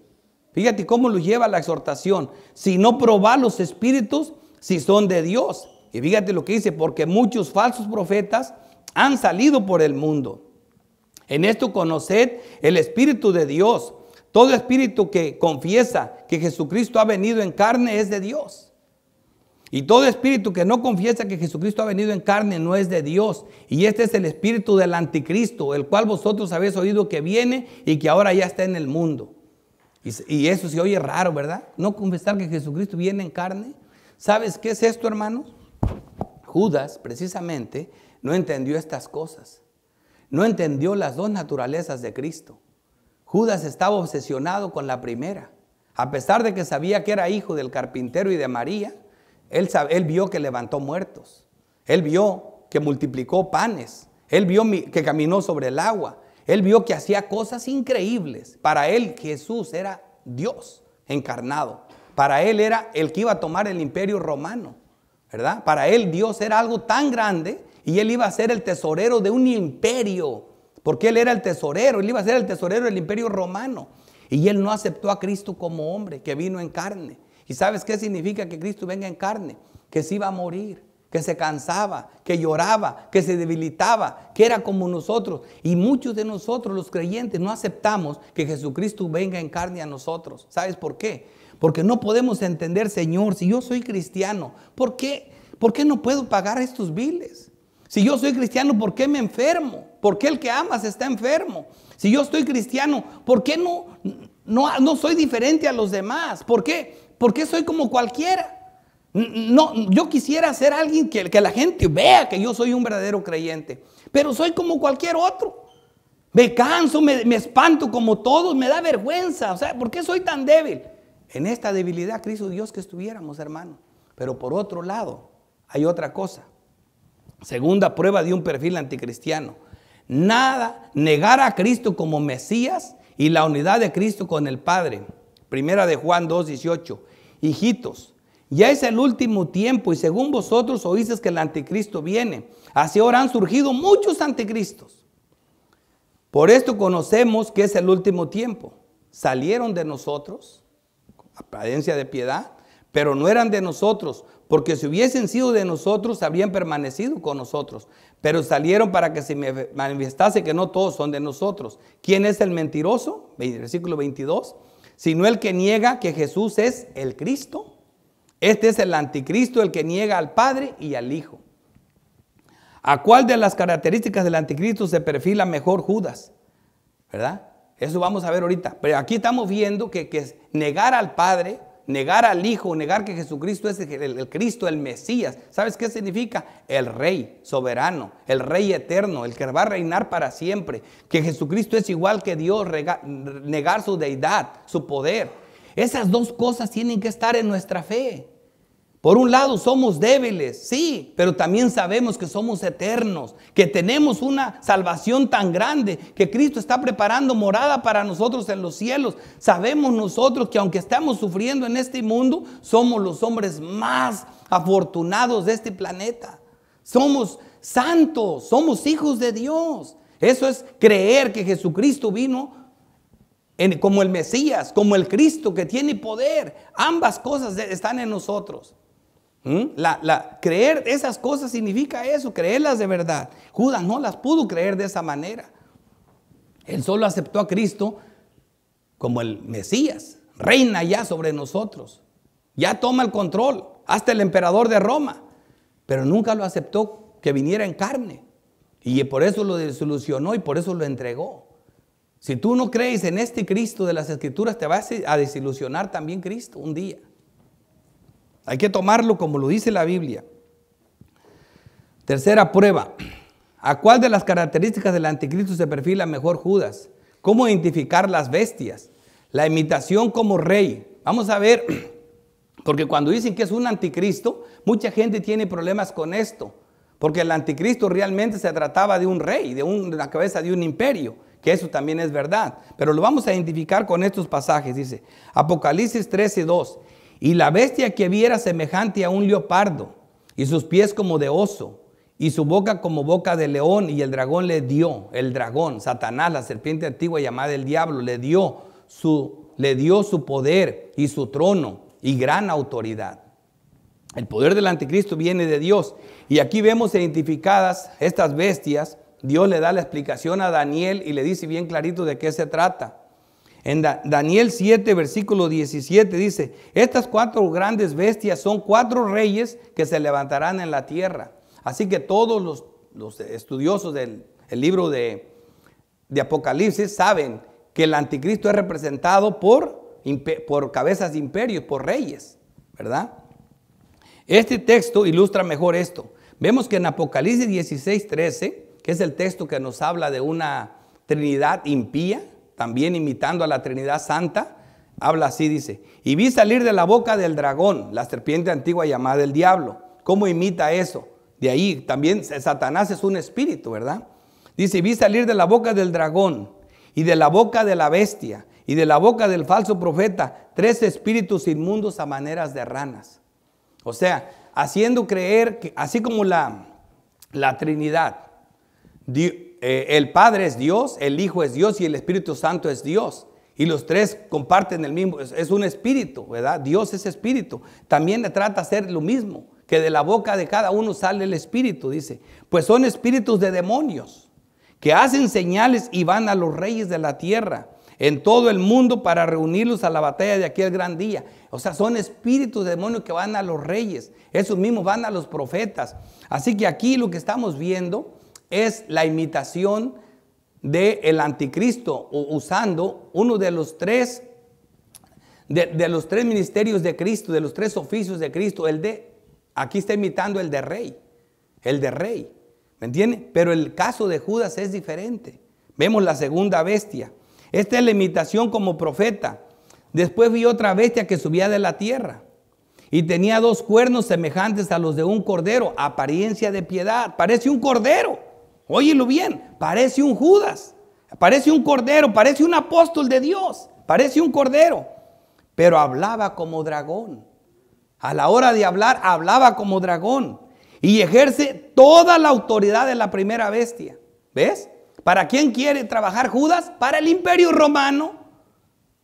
Fíjate cómo lo lleva la exhortación. Si no probad los espíritus, si son de Dios. Y fíjate lo que dice, porque muchos falsos profetas han salido por el mundo. En esto conoced el Espíritu de Dios. Todo espíritu que confiesa que Jesucristo ha venido en carne es de Dios. Y todo espíritu que no confiesa que Jesucristo ha venido en carne no es de Dios. Y este es el espíritu del anticristo, el cual vosotros habéis oído que viene y que ahora ya está en el mundo. Y eso se oye raro, ¿verdad? No confesar que Jesucristo viene en carne. ¿Sabes qué es esto, hermanos? Judas, precisamente, no entendió estas cosas. No entendió las dos naturalezas de Cristo. Judas estaba obsesionado con la primera. A pesar de que sabía que era hijo del carpintero y de María, él vio que levantó muertos. Él vio que multiplicó panes. Él vio que caminó sobre el agua. Él vio que hacía cosas increíbles. Para él Jesús era Dios encarnado. Para él era el que iba a tomar el imperio romano, ¿verdad? Para él Dios era algo tan grande y él iba a ser el tesorero de un imperio. Porque él era el tesorero, él iba a ser el tesorero del imperio romano. Y él no aceptó a Cristo como hombre, que vino en carne. ¿Y sabes qué significa que Cristo venga en carne? Que se iba a morir, que se cansaba, que lloraba, que se debilitaba, que era como nosotros. Y muchos de nosotros, los creyentes, no aceptamos que Jesucristo venga en carne a nosotros. ¿Sabes por qué? Porque no podemos entender, Señor, si yo soy cristiano, ¿por qué no puedo pagar estos biles? Si yo soy cristiano, ¿por qué me enfermo? ¿Por qué el que amas está enfermo? Si yo estoy cristiano, ¿por qué no soy diferente a los demás? ¿Por qué? ¿Por qué soy como cualquiera? No, yo quisiera ser alguien que la gente vea que yo soy un verdadero creyente, pero soy como cualquier otro. Me canso, me espanto como todos, me da vergüenza. O sea, ¿por qué soy tan débil? En esta debilidad quiso Dios que estuviéramos, hermano. Pero por otro lado, hay otra cosa. Segunda prueba de un perfil anticristiano. Negar a Cristo como Mesías y la unidad de Cristo con el Padre. Primera de Juan 2:18. Hijitos, ya es el último tiempo y según vosotros oísteis que el anticristo viene. Así ahora han surgido muchos anticristos. Por esto conocemos que es el último tiempo. Salieron de nosotros, apariencia de piedad, pero no eran de nosotros, porque si hubiesen sido de nosotros, habrían permanecido con nosotros. Pero salieron para que se manifestase que no todos son de nosotros. ¿Quién es el mentiroso? Versículo 22. Sino el que niega que Jesús es el Cristo. Este es el anticristo, el que niega al Padre y al Hijo. ¿A cuál de las características del anticristo se perfila mejor Judas? ¿Verdad? Eso vamos a ver ahorita. Pero aquí estamos viendo que es negar al Padre, negar al Hijo, negar que Jesucristo es el Cristo, el Mesías. ¿Sabes qué significa? El Rey soberano, el Rey eterno, el que va a reinar para siempre. Que Jesucristo es igual que Dios, negar su deidad, su poder. Esas dos cosas tienen que estar en nuestra fe. Por un lado somos débiles, sí, pero también sabemos que somos eternos, que tenemos una salvación tan grande, que Cristo está preparando morada para nosotros en los cielos. Sabemos nosotros que aunque estamos sufriendo en este mundo, somos los hombres más afortunados de este planeta. Somos santos, somos hijos de Dios. Eso es creer que Jesucristo vino como el Mesías, como el Cristo que tiene poder. Ambas cosas están en nosotros. Creer esas cosas significa eso, creerlas de verdad. Judas no las pudo creer de esa manera. Él solo aceptó a Cristo como el Mesías. Reina ya sobre nosotros. Ya toma el control, hasta el emperador de Roma. Pero nunca lo aceptó que viniera en carne. Y por eso lo desilusionó y por eso lo entregó. Si tú no crees en este Cristo de las Escrituras, te vas a desilusionar también Cristo un día. Hay que tomarlo como lo dice la Biblia. Tercera prueba. ¿A cuál de las características del anticristo se perfila mejor Judas? ¿Cómo identificar las bestias? La imitación como rey. Vamos a ver, porque cuando dicen que es un anticristo, mucha gente tiene problemas con esto. Porque el anticristo realmente se trataba de un rey, de la cabeza de un imperio. Que eso también es verdad. Pero lo vamos a identificar con estos pasajes. Dice, Apocalipsis 13:2. Y la bestia que viera semejante a un leopardo, y sus pies como de oso, y su boca como boca de león, y el dragón le dio, el dragón, Satanás, la serpiente antigua llamada el diablo, le dio su poder y su trono y gran autoridad. El poder del anticristo viene de Dios. Y aquí vemos identificadas estas bestias. Dios le da la explicación a Daniel y le dice bien clarito de qué se trata. En Daniel 7, versículo 17 dice, estas 4 grandes bestias son 4 reyes que se levantarán en la tierra. Así que todos los estudiosos del libro de Apocalipsis saben que el anticristo es representado por cabezas de imperios, por reyes, ¿verdad? Este texto ilustra mejor esto. Vemos que en Apocalipsis 16:13, que es el texto que nos habla de una Trinidad impía, también imitando a la Trinidad Santa, habla así, dice, y vi salir de la boca del dragón, la serpiente antigua llamada el diablo. ¿Cómo imita eso? De ahí también Satanás es un espíritu, ¿verdad? Dice, vi salir de la boca del dragón y de la boca de la bestia y de la boca del falso profeta 3 espíritus inmundos a maneras de ranas. O sea, haciendo creer que así como la Trinidad, el Padre es Dios, el Hijo es Dios y el Espíritu Santo es Dios. Y los 3 comparten el mismo, es un espíritu, ¿verdad? Dios es espíritu. También le trata de hacer lo mismo, que de la boca de cada uno sale el espíritu, dice. Pues son espíritus de demonios que hacen señales y van a los reyes de la tierra en todo el mundo para reunirlos a la batalla de aquel gran día. O sea, son espíritus de demonios que van a los reyes. Esos mismos van a los profetas. Así que aquí lo que estamos viendo es la imitación del anticristo, usando uno de los 3 de los 3 ministerios de Cristo, de los 3 oficios de Cristo. Aquí está imitando el de rey, ¿me entiende? Pero el caso de Judas es diferente. Vemos la segunda bestia. Esta es la imitación como profeta. Después vi otra bestia que subía de la tierra y tenía 2 cuernos semejantes a los de un cordero, apariencia de piedad. Parece un cordero. Óyelo bien, parece un Judas, parece un cordero, parece un apóstol de Dios, parece un cordero, pero hablaba como dragón. A la hora de hablar, hablaba como dragón y ejerce toda la autoridad de la primera bestia. ¿Ves? ¿Para quién quiere trabajar Judas? Para el imperio romano.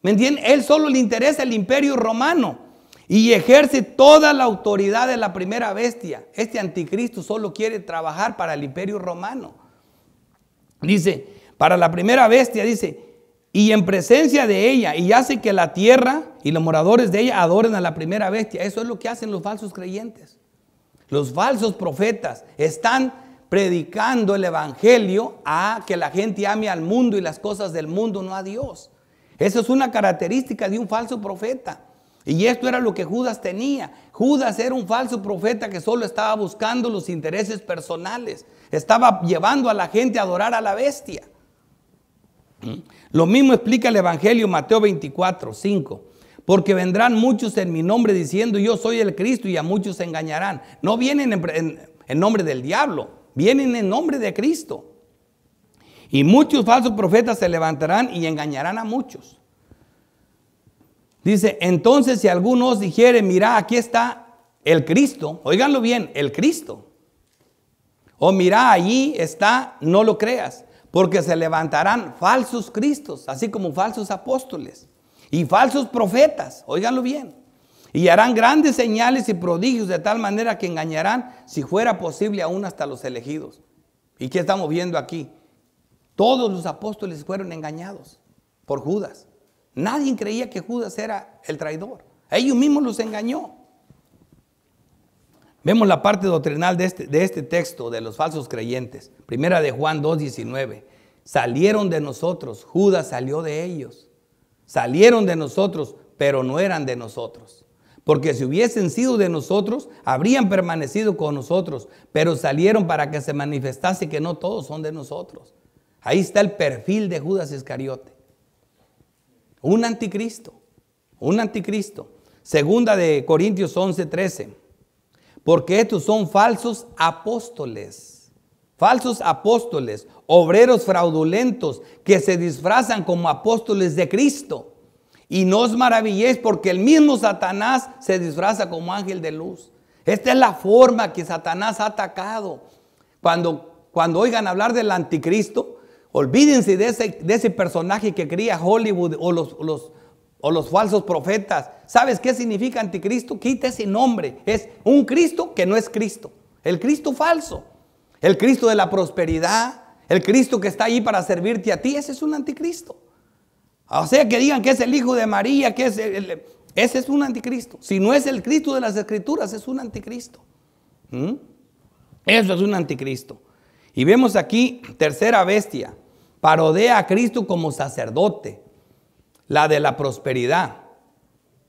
¿Me entienden? Él solo le interesa el imperio romano y ejerce toda la autoridad de la primera bestia. Este anticristo solo quiere trabajar para el imperio romano. Dice, para la primera bestia, dice, y en presencia de ella, y hace que la tierra y los moradores de ella adoren a la primera bestia. Eso es lo que hacen los falsos creyentes. Los falsos profetas están predicando el evangelio a que la gente ame al mundo y las cosas del mundo, no a Dios. Eso es una característica de un falso profeta. Y esto era lo que Judas tenía. Judas era un falso profeta que solo estaba buscando los intereses personales. Estaba llevando a la gente a adorar a la bestia. Lo mismo explica el evangelio Mateo 24, 5. Porque vendrán muchos en mi nombre diciendo yo soy el Cristo y a muchos se engañarán. No vienen en nombre del diablo, vienen en nombre de Cristo. Y muchos falsos profetas se levantarán y engañarán a muchos. Dice, entonces si alguno os dijere, mira, aquí está el Cristo, óiganlo bien, el Cristo. O mira, allí está, no lo creas, porque se levantarán falsos cristos, así como falsos apóstoles y falsos profetas, óiganlo bien. Y harán grandes señales y prodigios de tal manera que engañarán, si fuera posible, aún hasta los elegidos. ¿Y qué estamos viendo aquí? Todos los apóstoles fueron engañados por Judas. Nadie creía que Judas era el traidor. Ellos mismos los engañó. Vemos la parte doctrinal de este texto de los falsos creyentes. Primera de Juan 2:19. Salieron de nosotros, Judas salió de ellos. Salieron de nosotros, pero no eran de nosotros. Porque si hubiesen sido de nosotros, habrían permanecido con nosotros. Pero salieron para que se manifestase que no todos son de nosotros. Ahí está el perfil de Judas Iscariote. Un anticristo. Segunda de Corintios 11:13. Porque estos son falsos apóstoles, obreros fraudulentos que se disfrazan como apóstoles de Cristo. Y no os maravilléis porque el mismo Satanás se disfraza como ángel de luz. Esta es la forma que Satanás ha atacado. Cuando oigan hablar del anticristo, olvídense de ese personaje que cría Hollywood o los falsos profetas. ¿Sabes qué significa anticristo? Quita ese nombre. Es un Cristo que no es Cristo. El Cristo falso. El Cristo de la prosperidad. El Cristo que está ahí para servirte a ti. Ese es un anticristo. O sea, que digan que es el hijo de María, que ese es un anticristo. Si no es el Cristo de las Escrituras, es un anticristo. Eso es un anticristo. Y vemos aquí, tercera bestia. Parodea a Cristo como sacerdote. La de la prosperidad.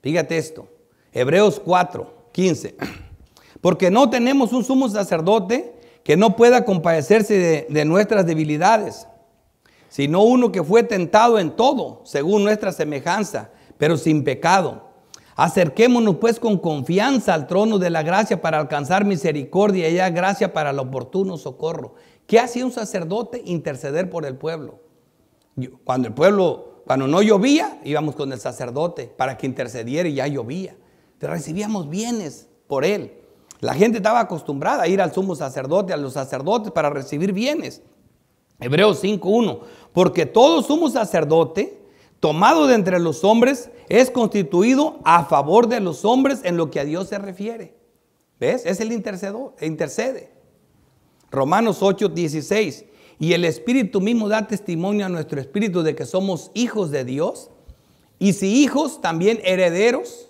Fíjate esto. Hebreos 4:15. Porque no tenemos un sumo sacerdote que no pueda compadecerse de nuestras debilidades, sino uno que fue tentado en todo, según nuestra semejanza, pero sin pecado. Acerquémonos pues con confianza al trono de la gracia para alcanzar misericordia y hallar gracia para el oportuno socorro. ¿Qué hacía un sacerdote? Interceder por el pueblo. Cuando no llovía, íbamos con el sacerdote para que intercediera y ya llovía. Recibíamos bienes por él. La gente estaba acostumbrada a ir al sumo sacerdote, a los sacerdotes para recibir bienes. Hebreos 5:1, porque todo sumo sacerdote tomado de entre los hombres es constituido a favor de los hombres en lo que a Dios se refiere. ¿Ves? Es el intercedor, intercede. Romanos 8:16, y el Espíritu mismo da testimonio a nuestro espíritu de que somos hijos de Dios, y si hijos, también herederos,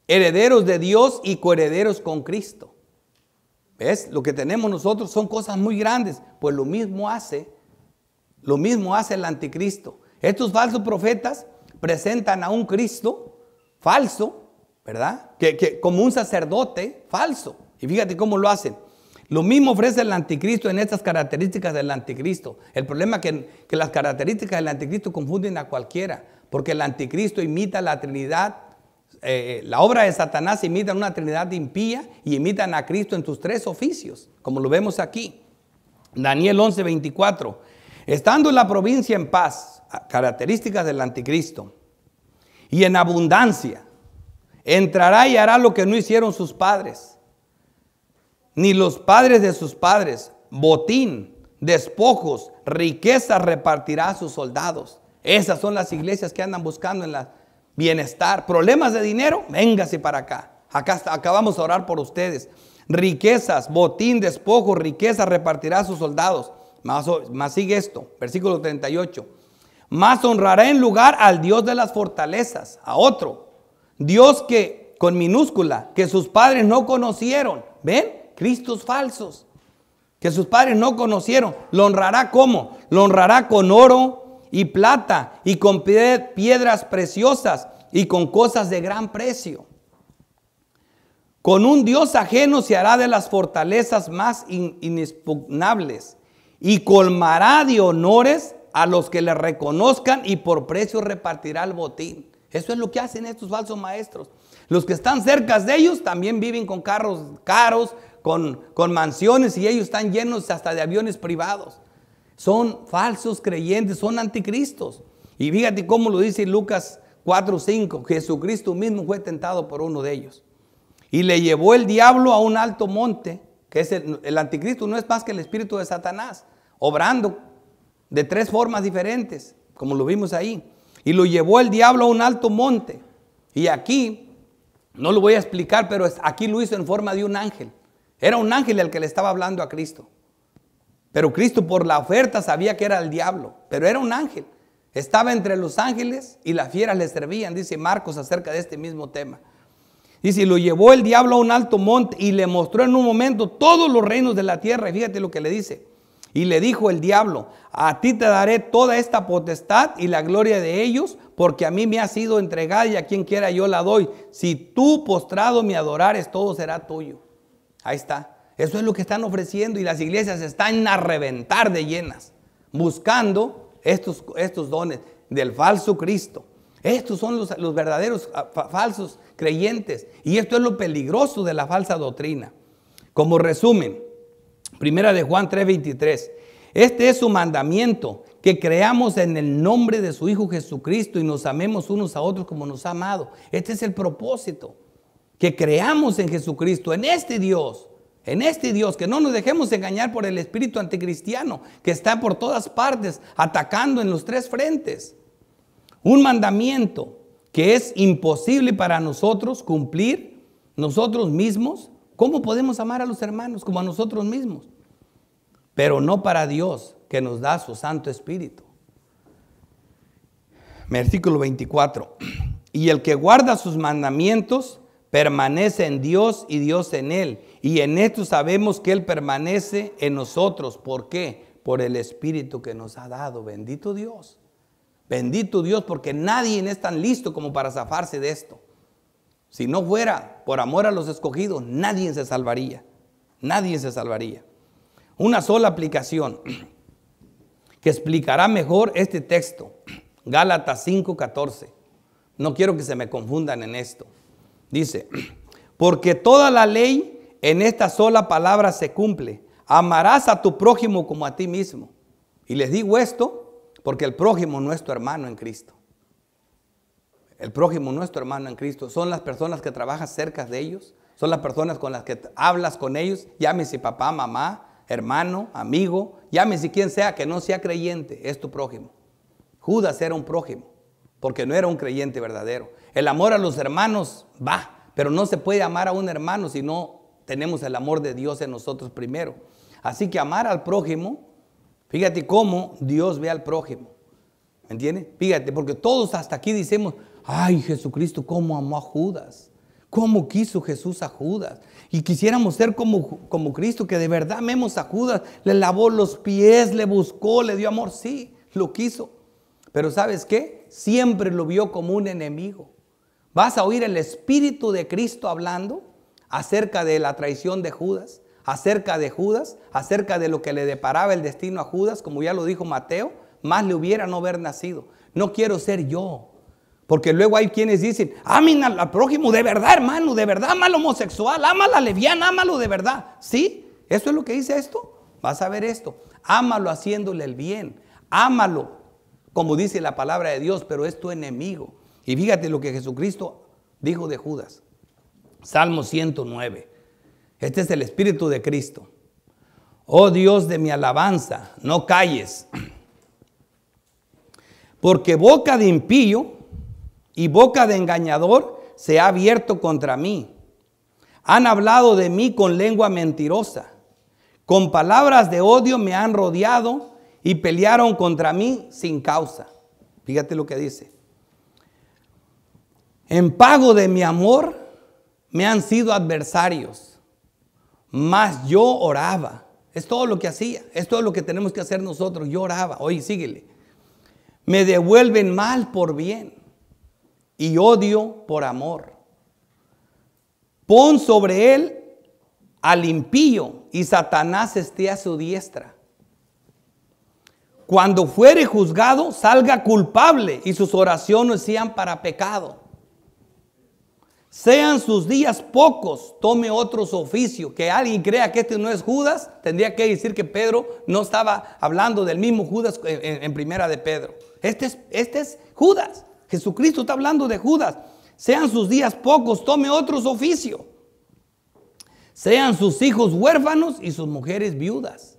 herederos de Dios y coherederos con Cristo. ¿Ves? Lo que tenemos nosotros son cosas muy grandes, pues lo mismo hace el anticristo. Estos falsos profetas presentan a un Cristo falso, ¿verdad? Que como un sacerdote falso. Y fíjate cómo lo hacen. Lo mismo ofrece el anticristo en estas características del anticristo. El problema es que las características del anticristo confunden a cualquiera, porque el anticristo imita la Trinidad. La obra de Satanás imita una Trinidad impía y imitan a Cristo en sus tres oficios, como lo vemos aquí. Daniel 11:24. Estando la provincia en paz, características del anticristo, y en abundancia, entrará y hará lo que no hicieron sus padres, ni los padres de sus padres, botín, despojos, riqueza repartirá a sus soldados. Esas son las iglesias que andan buscando en la bienestar. Problemas de dinero, véngase para acá. Acá vamos a orar por ustedes. Riquezas, botín, despojo, riqueza repartirá a sus soldados. Más sigue esto, versículo 38. Más honrará en lugar al Dios de las fortalezas, a otro Dios que, con minúscula, que sus padres no conocieron. ¿Ven? Cristos falsos, que sus padres no conocieron. Lo honrará ¿cómo? Lo honrará con oro y plata y con piedras preciosas y con cosas de gran precio. Con un Dios ajeno se hará de las fortalezas más inexpugnables y colmará de honores a los que le reconozcan y por precio repartirá el botín. Eso es lo que hacen estos falsos maestros. Los que están cerca de ellos también viven con carros caros, con mansiones, y ellos están llenos hasta de aviones privados. Son falsos creyentes, son anticristos. Y fíjate cómo lo dice Lucas 4:5. Jesucristo mismo fue tentado por uno de ellos. Y le llevó el diablo a un alto monte, que es el anticristo, no es más que el espíritu de Satanás, obrando de tres formas diferentes, como lo vimos ahí. Y lo llevó el diablo a un alto monte. Y aquí, no lo voy a explicar, pero aquí lo hizo en forma de un ángel. Era un ángel el que le estaba hablando a Cristo. Pero Cristo por la oferta sabía que era el diablo, pero era un ángel. Estaba entre los ángeles y las fieras le servían, dice Marcos acerca de este mismo tema. Dice, y lo llevó el diablo a un alto monte y le mostró en un momento todos los reinos de la tierra. Y fíjate lo que le dice. Y le dijo el diablo, a ti te daré toda esta potestad y la gloria de ellos, porque a mí me ha sido entregada y a quien quiera yo la doy. Si tú postrado me adorares, todo será tuyo. Ahí está. Eso es lo que están ofreciendo y las iglesias están a reventar de llenas, buscando estos dones del falso Cristo. Estos son los verdaderos falsos creyentes, y esto es lo peligroso de la falsa doctrina. Como resumen, Primera de Juan 3:23. Este es su mandamiento, que creamos en el nombre de su Hijo Jesucristo y nos amemos unos a otros como nos ha amado. Este es el propósito, que creamos en Jesucristo, en este Dios, que no nos dejemos engañar por el espíritu anticristiano que está por todas partes atacando en los tres frentes. Un mandamiento que es imposible para nosotros cumplir nosotros mismos. ¿Cómo podemos amar a los hermanos como a nosotros mismos? Pero no para Dios, que nos da su Santo Espíritu. Versículo 24. Y el que guarda sus mandamientos permanece en Dios y Dios en él. Y en esto sabemos que él permanece en nosotros. ¿Por qué? Por el Espíritu que nos ha dado. Bendito Dios. Bendito Dios, porque nadie es tan listo como para zafarse de esto. Si no fuera por amor a los escogidos, nadie se salvaría. Nadie se salvaría. Una sola aplicación que explicará mejor este texto. Gálatas 5:14. No quiero que se me confundan en esto. Dice, porque toda la ley en esta sola palabra se cumple. Amarás a tu prójimo como a ti mismo. Y les digo esto porque el prójimo no es tu hermano en Cristo. El prójimo no es tu hermano en Cristo. Son las personas que trabajas cerca de ellos. Son las personas con las que hablas con ellos. Llámese papá, mamá, hermano, amigo. Llámese quien sea que no sea creyente. Es tu prójimo. Judas era un prójimo porque no era un creyente verdadero. El amor a los hermanos va, pero no se puede amar a un hermano si no tenemos el amor de Dios en nosotros primero. Así que amar al prójimo, fíjate cómo Dios ve al prójimo. ¿Me entiendes? Fíjate, porque todos hasta aquí decimos, ay, Jesucristo, cómo amó a Judas. Cómo quiso Jesús a Judas. Y quisiéramos ser como Cristo, que de verdad amemos a Judas. Le lavó los pies, le buscó, le dio amor. Sí, lo quiso. Pero ¿sabes qué? Siempre lo vio como un enemigo. Vas a oír el Espíritu de Cristo hablando acerca de la traición de Judas, acerca de lo que le deparaba el destino a Judas, como ya lo dijo Mateo, más le hubiera no haber nacido. No quiero ser yo. Porque luego hay quienes dicen, amen al prójimo de verdad, hermano, de verdad, ama al homosexual, ama a la lesbiana, ámalo de verdad. ¿Sí? ¿Eso es lo que dice esto? Vas a ver esto. Ámalo haciéndole el bien. Ámalo, como dice la palabra de Dios, pero es tu enemigo. Y fíjate lo que Jesucristo dijo de Judas. Salmo 109. Este es el Espíritu de Cristo. Oh Dios de mi alabanza, no calles. Porque boca de impío y boca de engañador se ha abierto contra mí. Han hablado de mí con lengua mentirosa. Con palabras de odio me han rodeado y pelearon contra mí sin causa. Fíjate lo que dice. En pago de mi amor me han sido adversarios, mas yo oraba. Es todo lo que hacía, es todo lo que tenemos que hacer nosotros. Yo oraba. Oye, síguele. Me devuelven mal por bien y odio por amor. Pon sobre él al impío y Satanás esté a su diestra. Cuando fuere juzgado, salga culpable y sus oraciones sean para pecado. Sean sus días pocos, tome otro oficio. Que alguien crea que este no es Judas, tendría que decir que Pedro no estaba hablando del mismo Judas en primera de Pedro. Este es Judas. Jesucristo está hablando de Judas. Sean sus días pocos, tome otro oficio. Sean sus hijos huérfanos y sus mujeres viudas.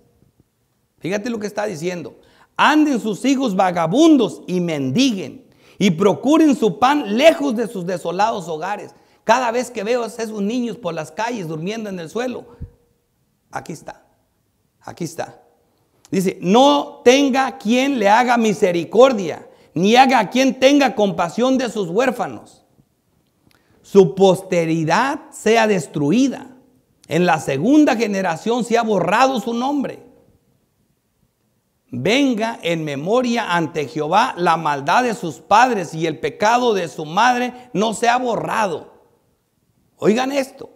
Fíjate lo que está diciendo. Anden sus hijos vagabundos y mendiguen y procuren su pan lejos de sus desolados hogares. Cada vez que veo a esos niños por las calles durmiendo en el suelo, aquí está, aquí está. Dice, no tenga quien le haga misericordia, ni haga quien tenga compasión de sus huérfanos. Su posteridad sea destruida. En la segunda generación se ha borrado su nombre. Venga en memoria ante Jehová la maldad de sus padres y el pecado de su madre no se ha borrado. Oigan esto,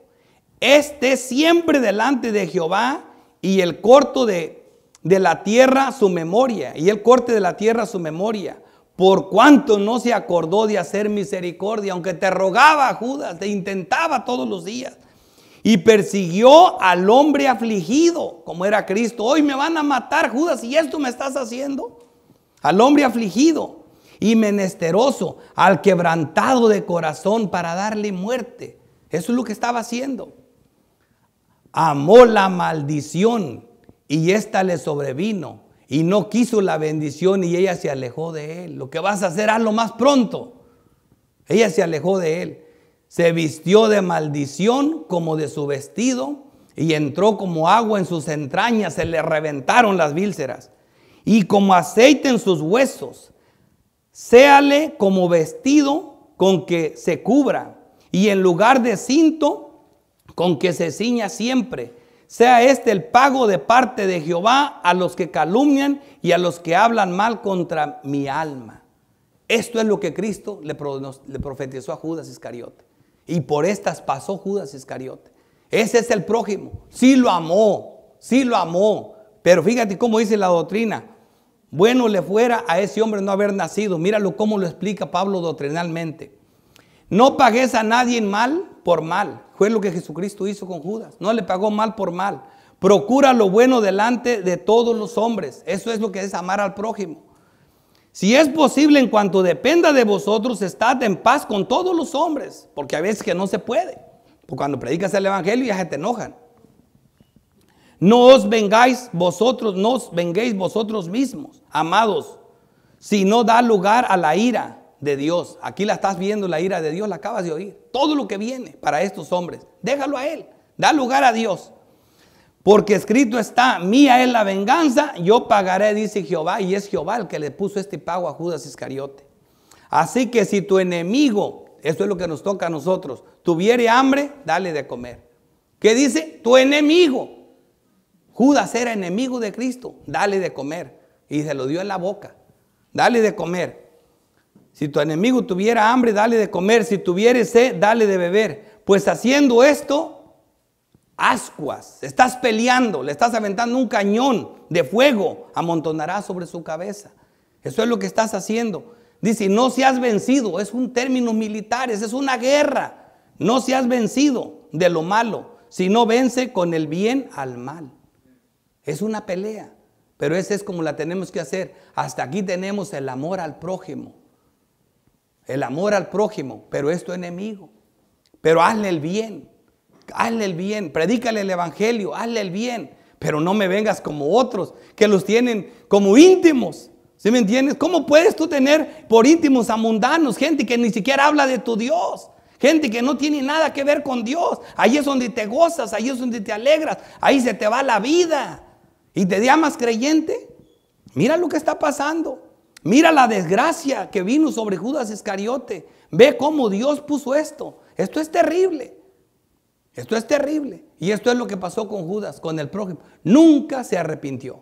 esté siempre delante de Jehová y el corto de la tierra su memoria, y el corte de la tierra su memoria, por cuanto no se acordó de hacer misericordia, aunque te rogaba Judas, te intentaba todos los días, y persiguió al hombre afligido, como era Cristo. Hoy me van a matar, Judas, y esto me estás haciendo. Al hombre afligido y menesteroso, al quebrantado de corazón para darle muerte. Eso es lo que estaba haciendo. Amó la maldición y ésta le sobrevino y no quiso la bendición y ella se alejó de él. Lo que vas a hacer, hazlo más pronto. Ella se alejó de él. Se vistió de maldición como de su vestido y entró como agua en sus entrañas. Se le reventaron las vísceras y como aceite en sus huesos. Séale como vestido con que se cubra y en lugar de cinto con que se ciña siempre. Sea este el pago de parte de Jehová a los que calumnian y a los que hablan mal contra mi alma. Esto es lo que Cristo le profetizó a Judas Iscariote. Y por estas pasó Judas Iscariote. Ese es el prójimo. Sí lo amó, sí lo amó. Pero fíjate cómo dice la doctrina. Bueno le fuera a ese hombre no haber nacido. Míralo cómo lo explica Pablo doctrinalmente. No pagues a nadie mal por mal. Fue lo que Jesucristo hizo con Judas. No le pagó mal por mal. Procura lo bueno delante de todos los hombres. Eso es lo que es amar al prójimo. Si es posible, en cuanto dependa de vosotros, estad en paz con todos los hombres. Porque a veces que no se puede. Porque cuando predicas el evangelio ya se te enojan. No os vengáis vosotros, no os venguéis vosotros mismos, amados, sino da lugar a la ira de Dios. Aquí la estás viendo, la ira de Dios, la acabas de oír. Todo lo que viene para estos hombres, déjalo a Él, da lugar a Dios. Porque escrito está, mía es la venganza, yo pagaré, dice Jehová. Y es Jehová el que le puso este pago a Judas Iscariote. Así que si tu enemigo, esto es lo que nos toca a nosotros, tuviere hambre, dale de comer. ¿Qué dice? Tu enemigo. Judas era enemigo de Cristo, dale de comer. Y se lo dio en la boca, dale de comer. Si tu enemigo tuviera hambre, dale de comer. Si tuviere sed, dale de beber. Pues haciendo esto, ascuas, estás peleando, le estás aventando un cañón de fuego, amontonará sobre su cabeza. Eso es lo que estás haciendo. Dice, no seas vencido, es un término militar, es una guerra. No seas vencido de lo malo, sino vence con el bien al mal. Es una pelea, pero esa es como la tenemos que hacer. Hasta aquí tenemos el amor al prójimo. El amor al prójimo, pero es tu enemigo. Pero hazle el bien. Hazle el bien, predícale el evangelio, hazle el bien. Pero no me vengas como otros que los tienen como íntimos. ¿Sí me entiendes? ¿Cómo puedes tú tener por íntimos a mundanos? Gente que ni siquiera habla de tu Dios. Gente que no tiene nada que ver con Dios. Ahí es donde te gozas, ahí es donde te alegras. Ahí se te va la vida. ¿Y te llamas creyente? Mira lo que está pasando. Mira la desgracia que vino sobre Judas Iscariote. Ve cómo Dios puso esto. Esto es terrible. Esto es terrible. Y esto es lo que pasó con Judas, con el prójimo. Nunca se arrepintió.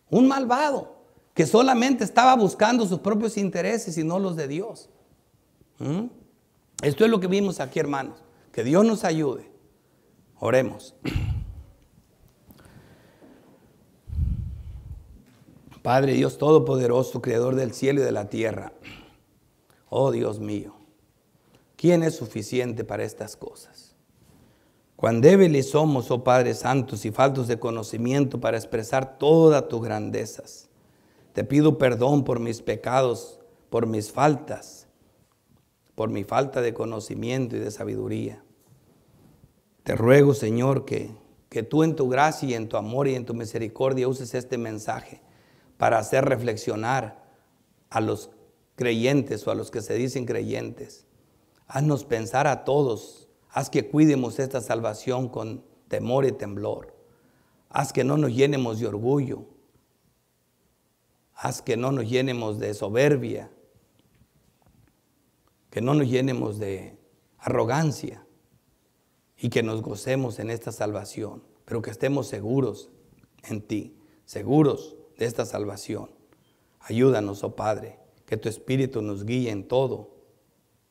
Un malvado que solamente estaba buscando sus propios intereses y no los de Dios. Esto es lo que vimos aquí, hermanos. Que Dios nos ayude. Oremos. Padre Dios Todopoderoso, Creador del cielo y de la tierra. Oh Dios mío, ¿quién es suficiente para estas cosas? Cuán débiles somos, oh Padre Santos, y faltos de conocimiento para expresar todas tus grandezas. Te pido perdón por mis pecados, por mis faltas, por mi falta de conocimiento y de sabiduría. Te ruego, Señor, que tú en tu gracia y en tu amor y en tu misericordia uses este mensaje para hacer reflexionar a los creyentes o a los que se dicen creyentes. Haznos pensar a todos. Haz que cuidemos esta salvación con temor y temblor. Haz que no nos llenemos de orgullo. Haz que no nos llenemos de soberbia. Que no nos llenemos de arrogancia. Y que nos gocemos en esta salvación. Pero que estemos seguros en ti. Seguros de esta salvación. Ayúdanos, oh Padre, que tu Espíritu nos guíe en todo.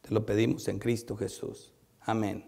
Te lo pedimos en Cristo Jesús. Amén.